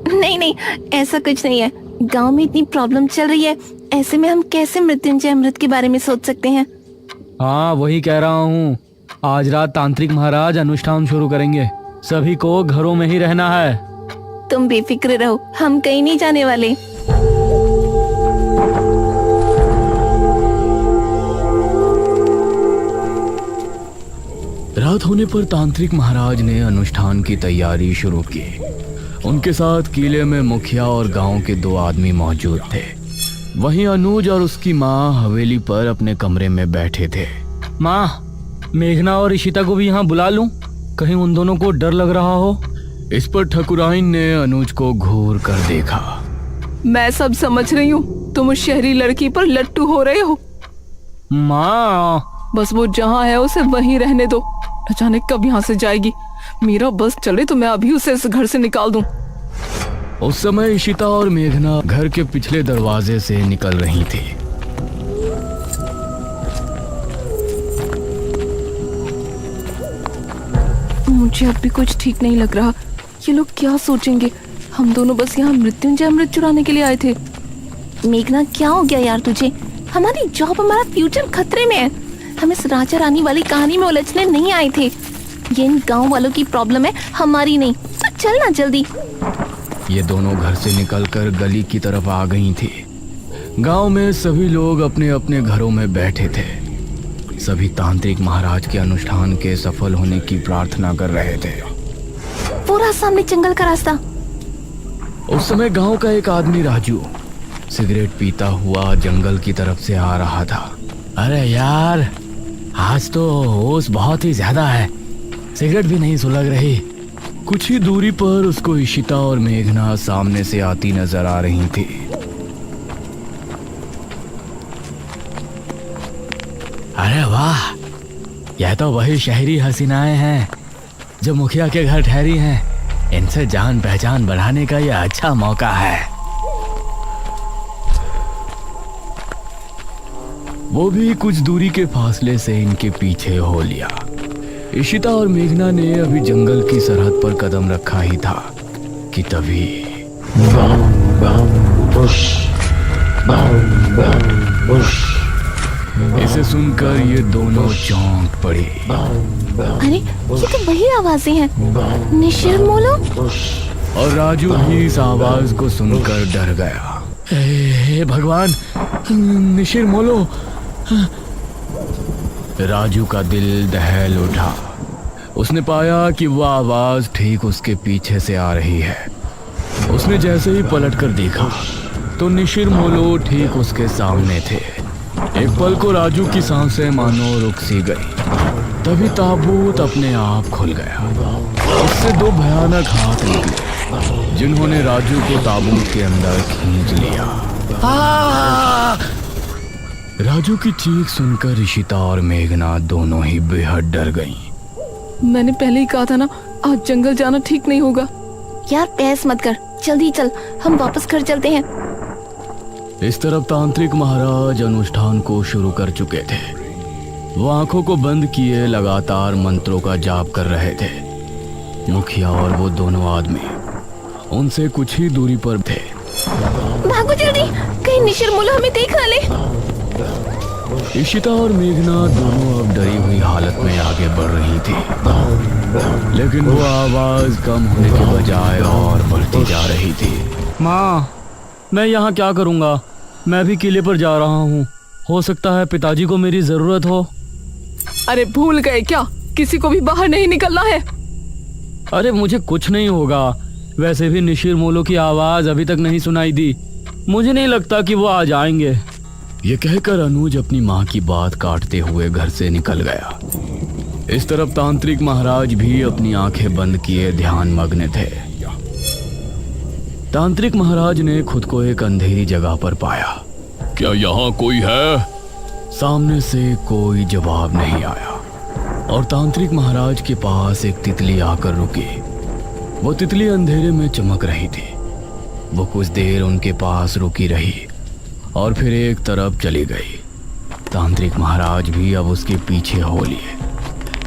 नहीं नहीं, ऐसा कुछ नहीं है। गांव में इतनी प्रॉब्लम चल रही है, ऐसे में हम कैसे मृत्युंजय अमृत के बारे में सोच सकते हैं? हाँ वही कह रहा हूँ। आज रात तांत्रिक महाराज अनुष्ठान शुरू करेंगे। सभी को घरों में ही रहना है। तुम बेफिक्र रहो, हम कहीं नहीं जाने वाले। रात होने पर तांत्रिक महाराज ने अनुष्ठान की तैयारी शुरू की। उनके साथ किले में मुखिया और गांव के 2 आदमी मौजूद थे। वहीं अनुज और उसकी माँ हवेली पर अपने कमरे में बैठे थे। माँ, मेघना और इशिता को भी यहाँ बुला लूं? कहीं उन दोनों को डर लग रहा हो। इस पर ठकुराइन ने अनुज को घूर कर देखा। मैं सब समझ रही हूँ, तुम उस शहरी लड़की पर लट्टू हो रहे हो। माँ, बस वो जहाँ है उसे वहीं रहने दो। न जाने कब यहाँ से जाएगी। मेरा बस चले तो मैं अभी उसे इस घर से निकाल दूं। उस समय इशिता और मेघना घर के पिछले दरवाजे से निकल रही थी। मुझे अब भी कुछ ठीक नहीं लग रहा। ये लोग क्या सोचेंगे? हम दोनों बस यहाँ मृत्युंजय अमृत चुराने के लिए आए थे। मेघना, क्या हो गया यार तुझे? हमारी जॉब, हमारा फ्यूचर खतरे में है। हम इस राजा रानी वाली कहानी में उलझने नहीं आए थे। ये इन गांव वालों की प्रॉब्लम है, हमारी नहीं। तो चल ना जल्दी। ये दोनों घर से निकलकर गली की तरफ आ गई थी। गांव में सभी लोग अपने अपने घरों में बैठे थे। सभी तांत्रिक महाराज के अनुष्ठान के सफल होने की प्रार्थना कर रहे थे। पूरा सामने जंगल का रास्ता। उस समय गांव का एक आदमी राजू सिगरेट पीता हुआ जंगल की तरफ से आ रहा था। अरे यार, आज तो होश बहुत ही ज्यादा है, सिगरेट भी नहीं सुलग रही। कुछ ही दूरी पर उसको इशिता और मेघना सामने से आती नजर आ रही थी। अरे वाह, यह तो वही शहरी हसीनाएं हैं जो मुखिया के घर ठहरी हैं। इनसे जान पहचान बढ़ाने का यह अच्छा मौका है। वो भी कुछ दूरी के फासले से इनके पीछे हो लिया। इशिता और मेघना ने अभी जंगल की सरहद पर कदम रखा ही था कि तभी इसे सुनकर ये दोनों चौंक पड़ी। अरे ये तो वही आवाजें हैं, निशिर मोलो। और राजू भी इस आवाज को सुनकर डर गया। हे भगवान, निशिर मोलो। राजू का दिल दहल उठा। उसने पाया कि वह आवाज ठीक उसके पीछे से आ रही है। उसने जैसे ही पलटकर देखा तो निशिर मोलो ठीक उसके सामने थे। एक पल को राजू की सांसें मानो रुक सी गई। तभी ताबूत अपने आप खुल गया। उससे 2 भयानक हाथ निकले जिन्होंने राजू को ताबूत के अंदर खींच लिया। राजू की चीख सुनकर इशिता और मेघना दोनों ही बेहद डर गईं। मैंने पहले ही कहा था ना, आज जंगल जाना ठीक नहीं होगा। यार बहस मत कर, जल्दी चल, हम वापस घर चलते हैं। इस तरफ तांत्रिक महाराज अनुष्ठान को शुरू कर चुके थे। वो आंखों को बंद किए लगातार मंत्रों का जाप कर रहे थे। मुखिया और वो दोनों आदमी उनसे कुछ ही दूरी पर थे। भागो जल्दी, कहीं निशिर मोलो हमें देख ना ले। इशिता और मेघना दोनों अब डरी हुई हालत में आगे बढ़ रही थी, लेकिन वो आवाज कम होने के बजाय और बढ़ती जा रही थी। माँ, मैं यहाँ क्या करूँगा? मैं भी किले पर जा रहा हूँ। हो सकता है पिताजी को मेरी जरूरत हो। अरे भूल गए क्या? किसी को भी बाहर नहीं निकलना है। अरे मुझे कुछ नहीं होगा। वैसे भी निशिर मोलो की आवाज अभी तक नहीं सुनाई दी। मुझे नहीं लगता कि वो आ जाएंगे। ये कहकर अनुज अपनी माँ की बात काटते हुए घर से निकल गया। इस तरफ तांत्रिक महाराज भी अपनी आंखें बंद किए ध्यान मग्न थे। तांत्रिक महाराज ने खुद को एक अंधेरी जगह पर पाया। क्या यहाँ कोई है? सामने से कोई जवाब नहीं आया और तांत्रिक महाराज के पास एक तितली आकर रुकी। वो तितली अंधेरे में चमक रही थी। वो कुछ देर उनके पास रुकी रही और फिर एक तरफ चली गई। तांत्रिक महाराज भी अब उसके पीछे हो लिए।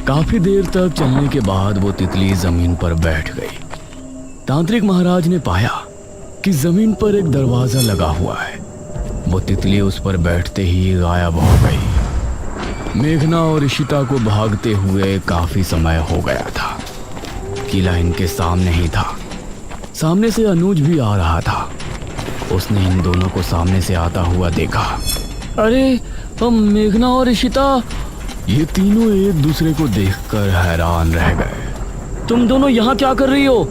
काफी देर तक चलने के बाद वो तितली जमीन पर बैठ गई। तांत्रिक महाराज ने पाया कि जमीन पर एक दरवाजा लगा हुआ है। वो तितली उस पर बैठते ही गायब हो गई। मेघना और इशिता को भागते हुए काफी समय हो गया था। किला इनके सामने ही था। सामने से अनुज भी आ रहा था। उसने इन दोनों को सामने से आता हुआ देखा। अरे हम मेघना और इशिता, ये तीनों एक दूसरे को देखकर हैरान रह गए। तुम दोनों यहाँ क्या कर रही हो?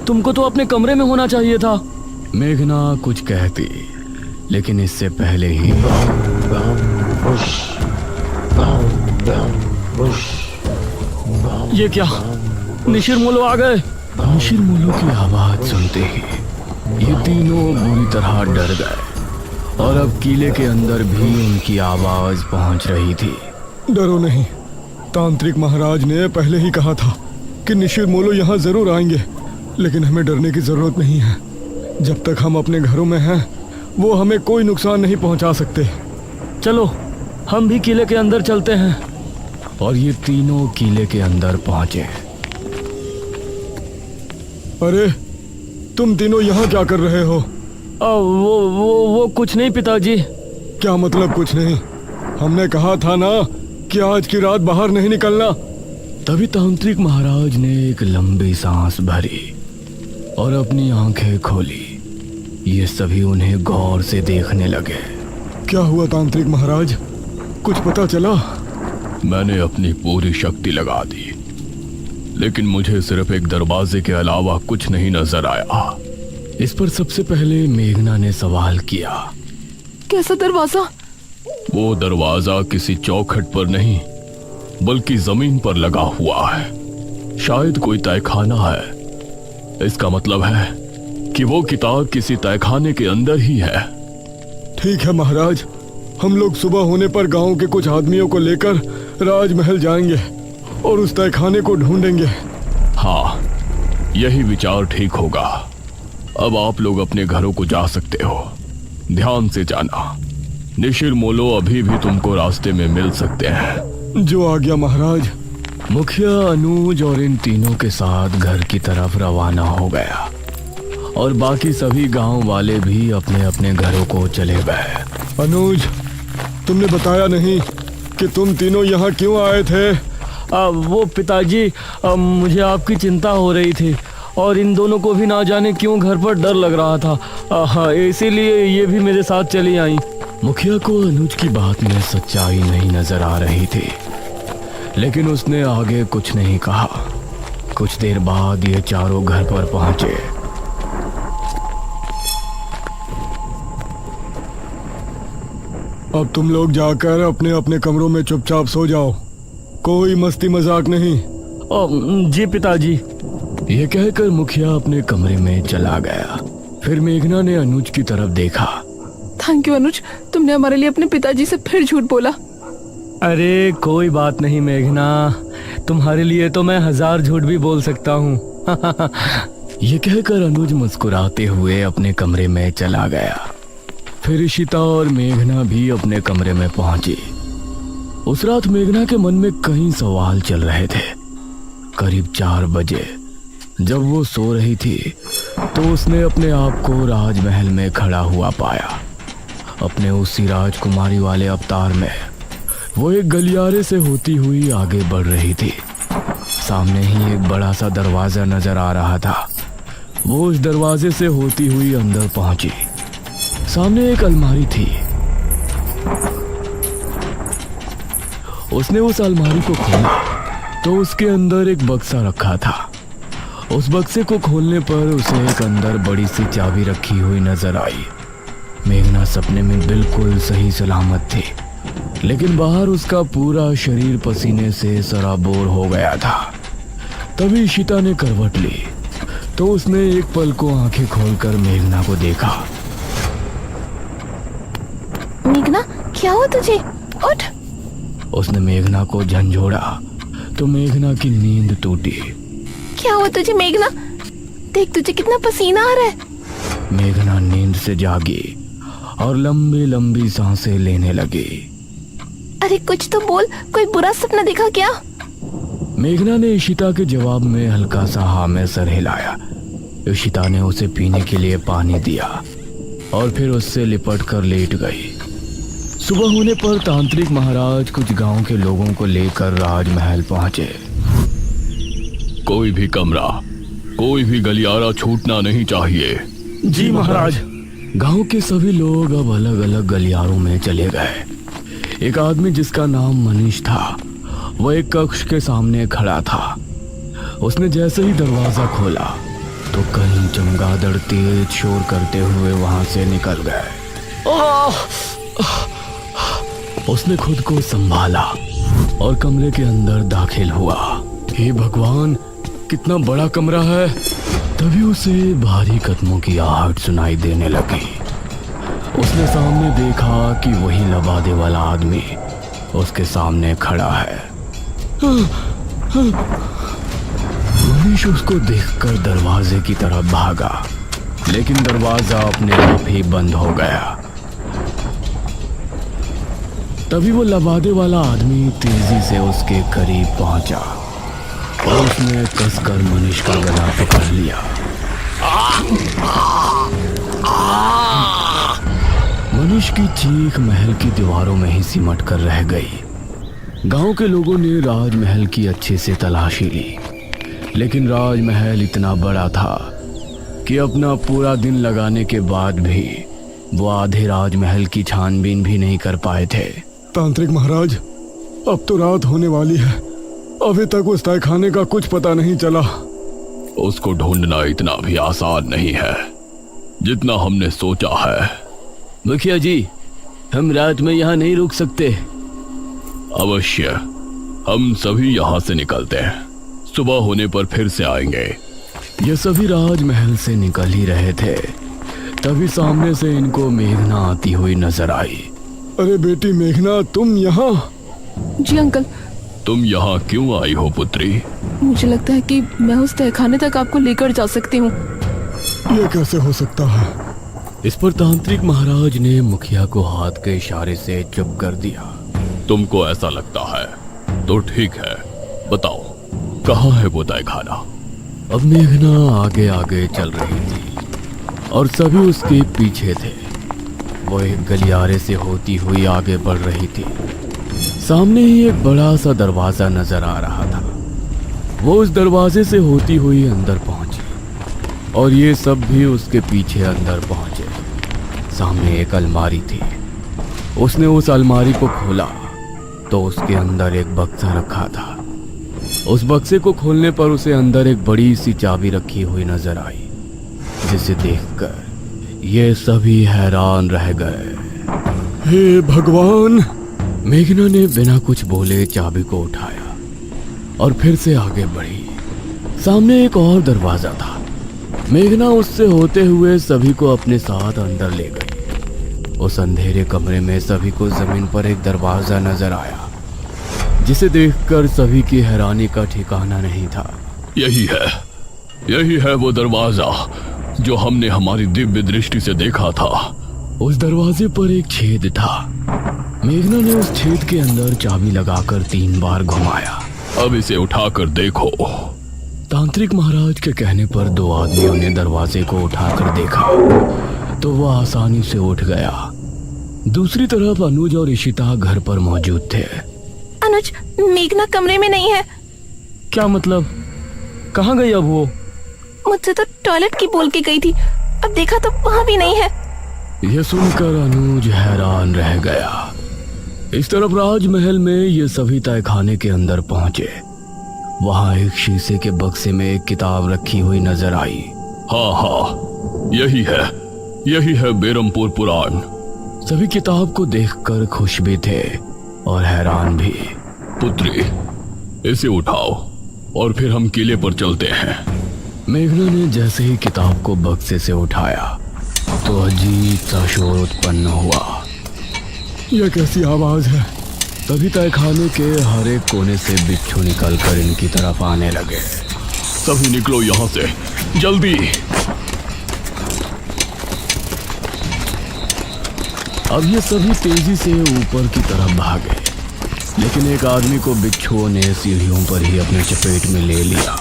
तुमको तो अपने कमरे में होना चाहिए था। मेघना कुछ कहती, लेकिन इससे पहले ही ये क्या, निशिर मोलो आ गए। निशिर मोलो की आवाज सुनते ही ये तीनों बुरी तरह डर गए और अब किले के अंदर भी उनकी आवाज पहुंच रही थी। डरो नहीं, तांत्रिक महाराज ने पहले ही कहा था कि निशिर मोलो यहाँ जरूर आएंगे, लेकिन हमें डरने की जरूरत नहीं है। जब तक हम अपने घरों में हैं, वो हमें कोई नुकसान नहीं पहुंचा सकते। चलो हम भी किले के अंदर चलते हैं। और ये तीनों किले के अंदर पहुंचे। अरे तुम तीनों यहाँ क्या कर रहे हो? वो कुछ नहीं पिताजी। क्या मतलब कुछ नहीं? हमने कहा था ना कि आज की रात बाहर नहीं निकलना। तभी तांत्रिक महाराज ने एक लंबी सांस भरी और अपनी आंखें खोली। ये सभी उन्हें गौर से देखने लगे। क्या हुआ तांत्रिक महाराज, कुछ पता चला? मैंने अपनी पूरी शक्ति लगा दी, लेकिन मुझे सिर्फ एक दरवाजे के अलावा कुछ नहीं नजर आया। इस पर सबसे पहले मेघना ने सवाल किया। कैसा दरवाजा? वो दरवाजा किसी चौखट पर नहीं, बल्कि जमीन पर लगा हुआ है। शायद कोई तहखाना है। इसका मतलब है कि वो किताब किसी तहखाने के अंदर ही है। ठीक है महाराज, हम लोग सुबह होने पर गांव के कुछ आदमियों को लेकर राजमहल जाएंगे और उस तहखाने को ढूंढेंगे। हाँ, यही विचार ठीक होगा। अब आप लोग अपने घरों को जा सकते हो। ध्यान से जाना, निशिर मोलो अभी भी तुमको रास्ते में मिल सकते हैं। जो आज्ञा महाराज। मुखिया अनुज और इन तीनों के साथ घर की तरफ रवाना हो गया और बाकी सभी गांव वाले भी अपने अपने घरों को चले गए। अनुज, तुमने बताया नहीं कि तुम तीनों यहाँ क्यों आए थे? वो पिताजी, मुझे आपकी चिंता हो रही थी और इन दोनों को भी ना जाने क्यों घर पर डर लग रहा था। इसीलिए ये भी मेरे साथ चली आई। मुखिया को अनुज की बात में सच्चाई नहीं नजर आ रही थी, लेकिन उसने आगे कुछ नहीं कहा। कुछ देर बाद ये चारों घर पर पहुंचे। अब तुम लोग जाकर अपने अपने कमरों में चुपचाप सो जाओ। कोई मस्ती मजाक नहीं। जी पिताजी। ये कहकर मुखिया अपने कमरे में चला गया। फिर मेघना ने अनुज की तरफ देखा। थैंक यू अनुज, तुमने हमारे लिए अपने पिताजी से फिर झूठ बोला। अरे कोई बात नहीं मेघना, तुम्हारे लिए तो मैं 1000 झूठ भी बोल सकता हूँ। ये कहकर अनुज मुस्कुराते हुए अपने कमरे में चला गया। फिर इशिता और मेघना भी अपने कमरे में पहुंची। उस रात मेघना के मन में कई सवाल चल रहे थे। करीब 4 बजे जब वो सो रही थी तो उसने अपने आप को राजमहल में खड़ा हुआ पाया। अपने उसी राजकुमारी वाले अवतार में वो एक गलियारे से होती हुई आगे बढ़ रही थी। सामने ही एक बड़ा सा दरवाजा नजर आ रहा था। वो उस दरवाजे से होती हुई अंदर पहुंची। सामने एक अलमारी थी। उसने उस अलमारी को खोला तो उसके अंदर एक बक्सा रखा था। उस बक्से को खोलने पर उसे एक अंदर बड़ी सी चाबी रखी हुई नजर आई। मेघना सपने में बिल्कुल सही सलामत थी, लेकिन बाहर उसका पूरा शरीर पसीने से सराबोर हो गया था। तभी इशिता ने करवट ली तो उसने एक पल को आंखें खोलकर मेघना को देखा। मेघना, क्या हुआ तुझे? उठ। उसने मेघना को झंझोड़ा तो मेघना की नींद टूटी। क्या हुआ तुझे मेघना? देख तुझे कितना पसीना आ रहा है। मेघना नींद से जागी और लंबी लंबी सांसें लेने लगी। अरे कुछ तो बोल, कोई बुरा सपना देखा क्या? मेघना ने इशिता के जवाब में हल्का सा हाँ में सर हिलाया। इशिता ने उसे पीने के लिए पानी दिया और फिर उससे लिपट कर लेट गई। सुबह होने पर तांत्रिक महाराज कुछ गांव के लोगों को लेकर राजमहल पहुंचे। कोई भी कमरा, कोई भी गलियारा छूटना नहीं चाहिए। जी महाराज। गांव के सभी लोग अब अलग अलग गलियारों में चले गए। एक आदमी जिसका नाम मनीष था, वह एक कक्ष के सामने खड़ा था। उसने जैसे ही दरवाजा खोला तो कई चमगादड़ तेज शोर करते हुए वहां से निकल गए। उसने खुद को संभाला और कमरे के अंदर दाखिल हुआ। हे भगवान, कितना बड़ा कमरा है। तभी उसे भारी कदमों की आहट सुनाई देने लगी। उसने सामने देखा कि वही लबादे वाला आदमी उसके सामने खड़ा है। मनीष उसको देखकर दरवाजे की तरफ भागा, लेकिन दरवाजा अपने आप ही बंद हो गया। तभी वो लबादे वाला आदमी तेजी से उसके करीब पहुंचा और उसने कसकर मनीष का गला पकड़ लिया। मनीष की चीख महल की दीवारों में ही सिमट कर रह गई। गांव के लोगों ने राजमहल की अच्छे से तलाशी ली, लेकिन राजमहल इतना बड़ा था कि अपना पूरा दिन लगाने के बाद भी वो आधे राजमहल की छानबीन भी नहीं कर पाए थे। तांत्रिक महाराज, अब तो रात होने वाली है, अभी तक उस तहखाने का कुछ पता नहीं चला। उसको ढूंढना इतना भी आसान नहीं है जितना हमने सोचा है। मुखिया जी, हम रात में यहाँ नहीं रुक सकते। अवश्य, हम सभी यहाँ से निकलते हैं। सुबह होने पर फिर से आएंगे। ये सभी राजमहल से निकल ही रहे थे, तभी सामने से इनको मेघना आती हुई नजर आई। अरे बेटी मेघना, तुम यहाँ? जी अंकल। तुम यहाँ क्यों आई हो पुत्री? मुझे लगता है कि मैं उस तहखाने तक आपको लेकर जा सकती हूँ। ये कैसे हो सकता है? इस पर तांत्रिक महाराज ने मुखिया को हाथ के इशारे से चुप कर दिया। तुमको ऐसा लगता है तो ठीक है, बताओ कहाँ है वो तहखाना? अब मेघना आगे आगे चल रही थी और सभी उसके पीछे थे। वो एक गलियारे से होती हुई आगे बढ़ रही थी। सामने ही एक बड़ा सा दरवाजा नजर आ रहा था। वो उस दरवाजे से होती हुई अंदर पहुंची और ये सब भी उसके पीछे अंदर पहुंचे। सामने एक अलमारी थी। उसने उस अलमारी को खोला तो उसके अंदर एक बक्सा रखा था। उस बक्से को खोलने पर उसे अंदर एक बड़ी सी चाबी रखी हुई नजर आई, जिसे देखकर ये सभी हैरान रह गए। हे भगवान! मेघना ने बिना कुछ बोले चाबी को उठाया और फिर से आगे बढ़ी। सामने एक और दरवाजा था। मेघना उससे होते हुए सभी को अपने साथ अंदर ले गई। उस अंधेरे कमरे में सभी को जमीन पर एक दरवाजा नजर आया, जिसे देखकर सभी की हैरानी का ठिकाना नहीं था। यही है वो दरवाजा जो हमने हमारी दिव्य दृष्टि से देखा था। उस दरवाजे पर एक छेद था। मेघना ने उस छेद के अंदर चाबी लगाकर 3 बार घुमाया। अब इसे उठाकर देखो। तांत्रिक महाराज के कहने पर 2 आदमियों ने दरवाजे को उठाकर देखा तो वह आसानी से उठ गया। दूसरी तरफ अनुज और इशिता घर पर मौजूद थे। अनुज, मेघना कमरे में नहीं है। क्या मतलब? कहाँ गई अब वो? मुझसे तो टॉयलेट की बोल के गई थी, अब देखा तो वहाँ भी नहीं है। यह सुनकर अनुज हैरान रह गया। इस तरफ राजमहल में ये सभी तहखाने के अंदर पहुंचे। वहां एक शीशे के बक्से में एक किताब रखी हुई नजर आई। हाँ, यही है बेरमपुर पुराण। सभी किताब को देखकर खुश भी थे और हैरान भी। पुत्री, इसे उठाओ और फिर हम किले पर चलते हैं। मेघना ने जैसे ही किताब को बक्से से उठाया तो अजीब सा शोर उत्पन्न हुआ। यह कैसी आवाज है? तभी तहखाने के हर एक कोने से बिच्छू निकलकर इनकी तरफ आने लगे। सभी निकलो यहाँ से, जल्दी। अब ये सभी तेजी से ऊपर की तरफ भागे, लेकिन एक आदमी को बिच्छुओं ने सीढ़ियों पर ही अपने चपेट में ले लिया।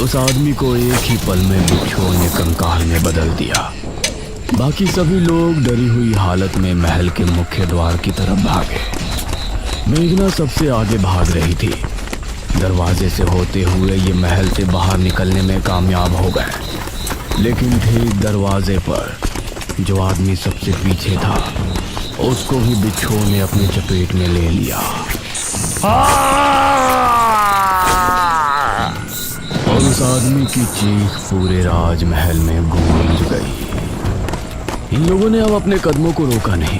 उस आदमी को एक ही पल में बिच्छुओं ने कंकाल में बदल दिया। बाकी सभी लोग डरी हुई हालत में महल के मुख्य द्वार की तरफ भागे। मेघना सबसे आगे भाग रही थी। दरवाजे से होते हुए ये महल से बाहर निकलने में कामयाब हो गए, लेकिन ठीक दरवाजे पर जो आदमी सबसे पीछे था, उसको भी बिच्छुओं ने अपनी चपेट में ले लिया। और उस आदमी की चीख पूरे राजमहल में गूंज गई। इन लोगों ने अब अपने कदमों को रोका नहीं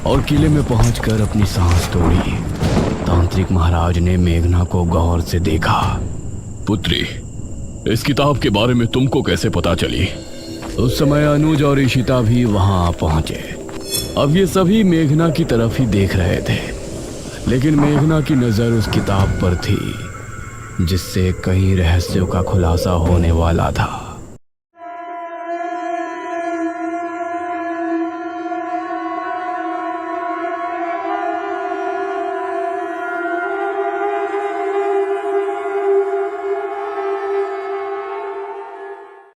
और किले में पहुंचकर अपनी सांस तोड़ी। तांत्रिक महाराज ने मेघना को गौर से देखा। पुत्री, इस किताब के बारे में तुमको कैसे पता चली? उस समय अनुज और इशिता भी वहां पहुंचे। अब ये सभी मेघना की तरफ ही देख रहे थे, लेकिन मेघना की नजर उस किताब पर थी जिससे कई रहस्यों का खुलासा होने वाला था।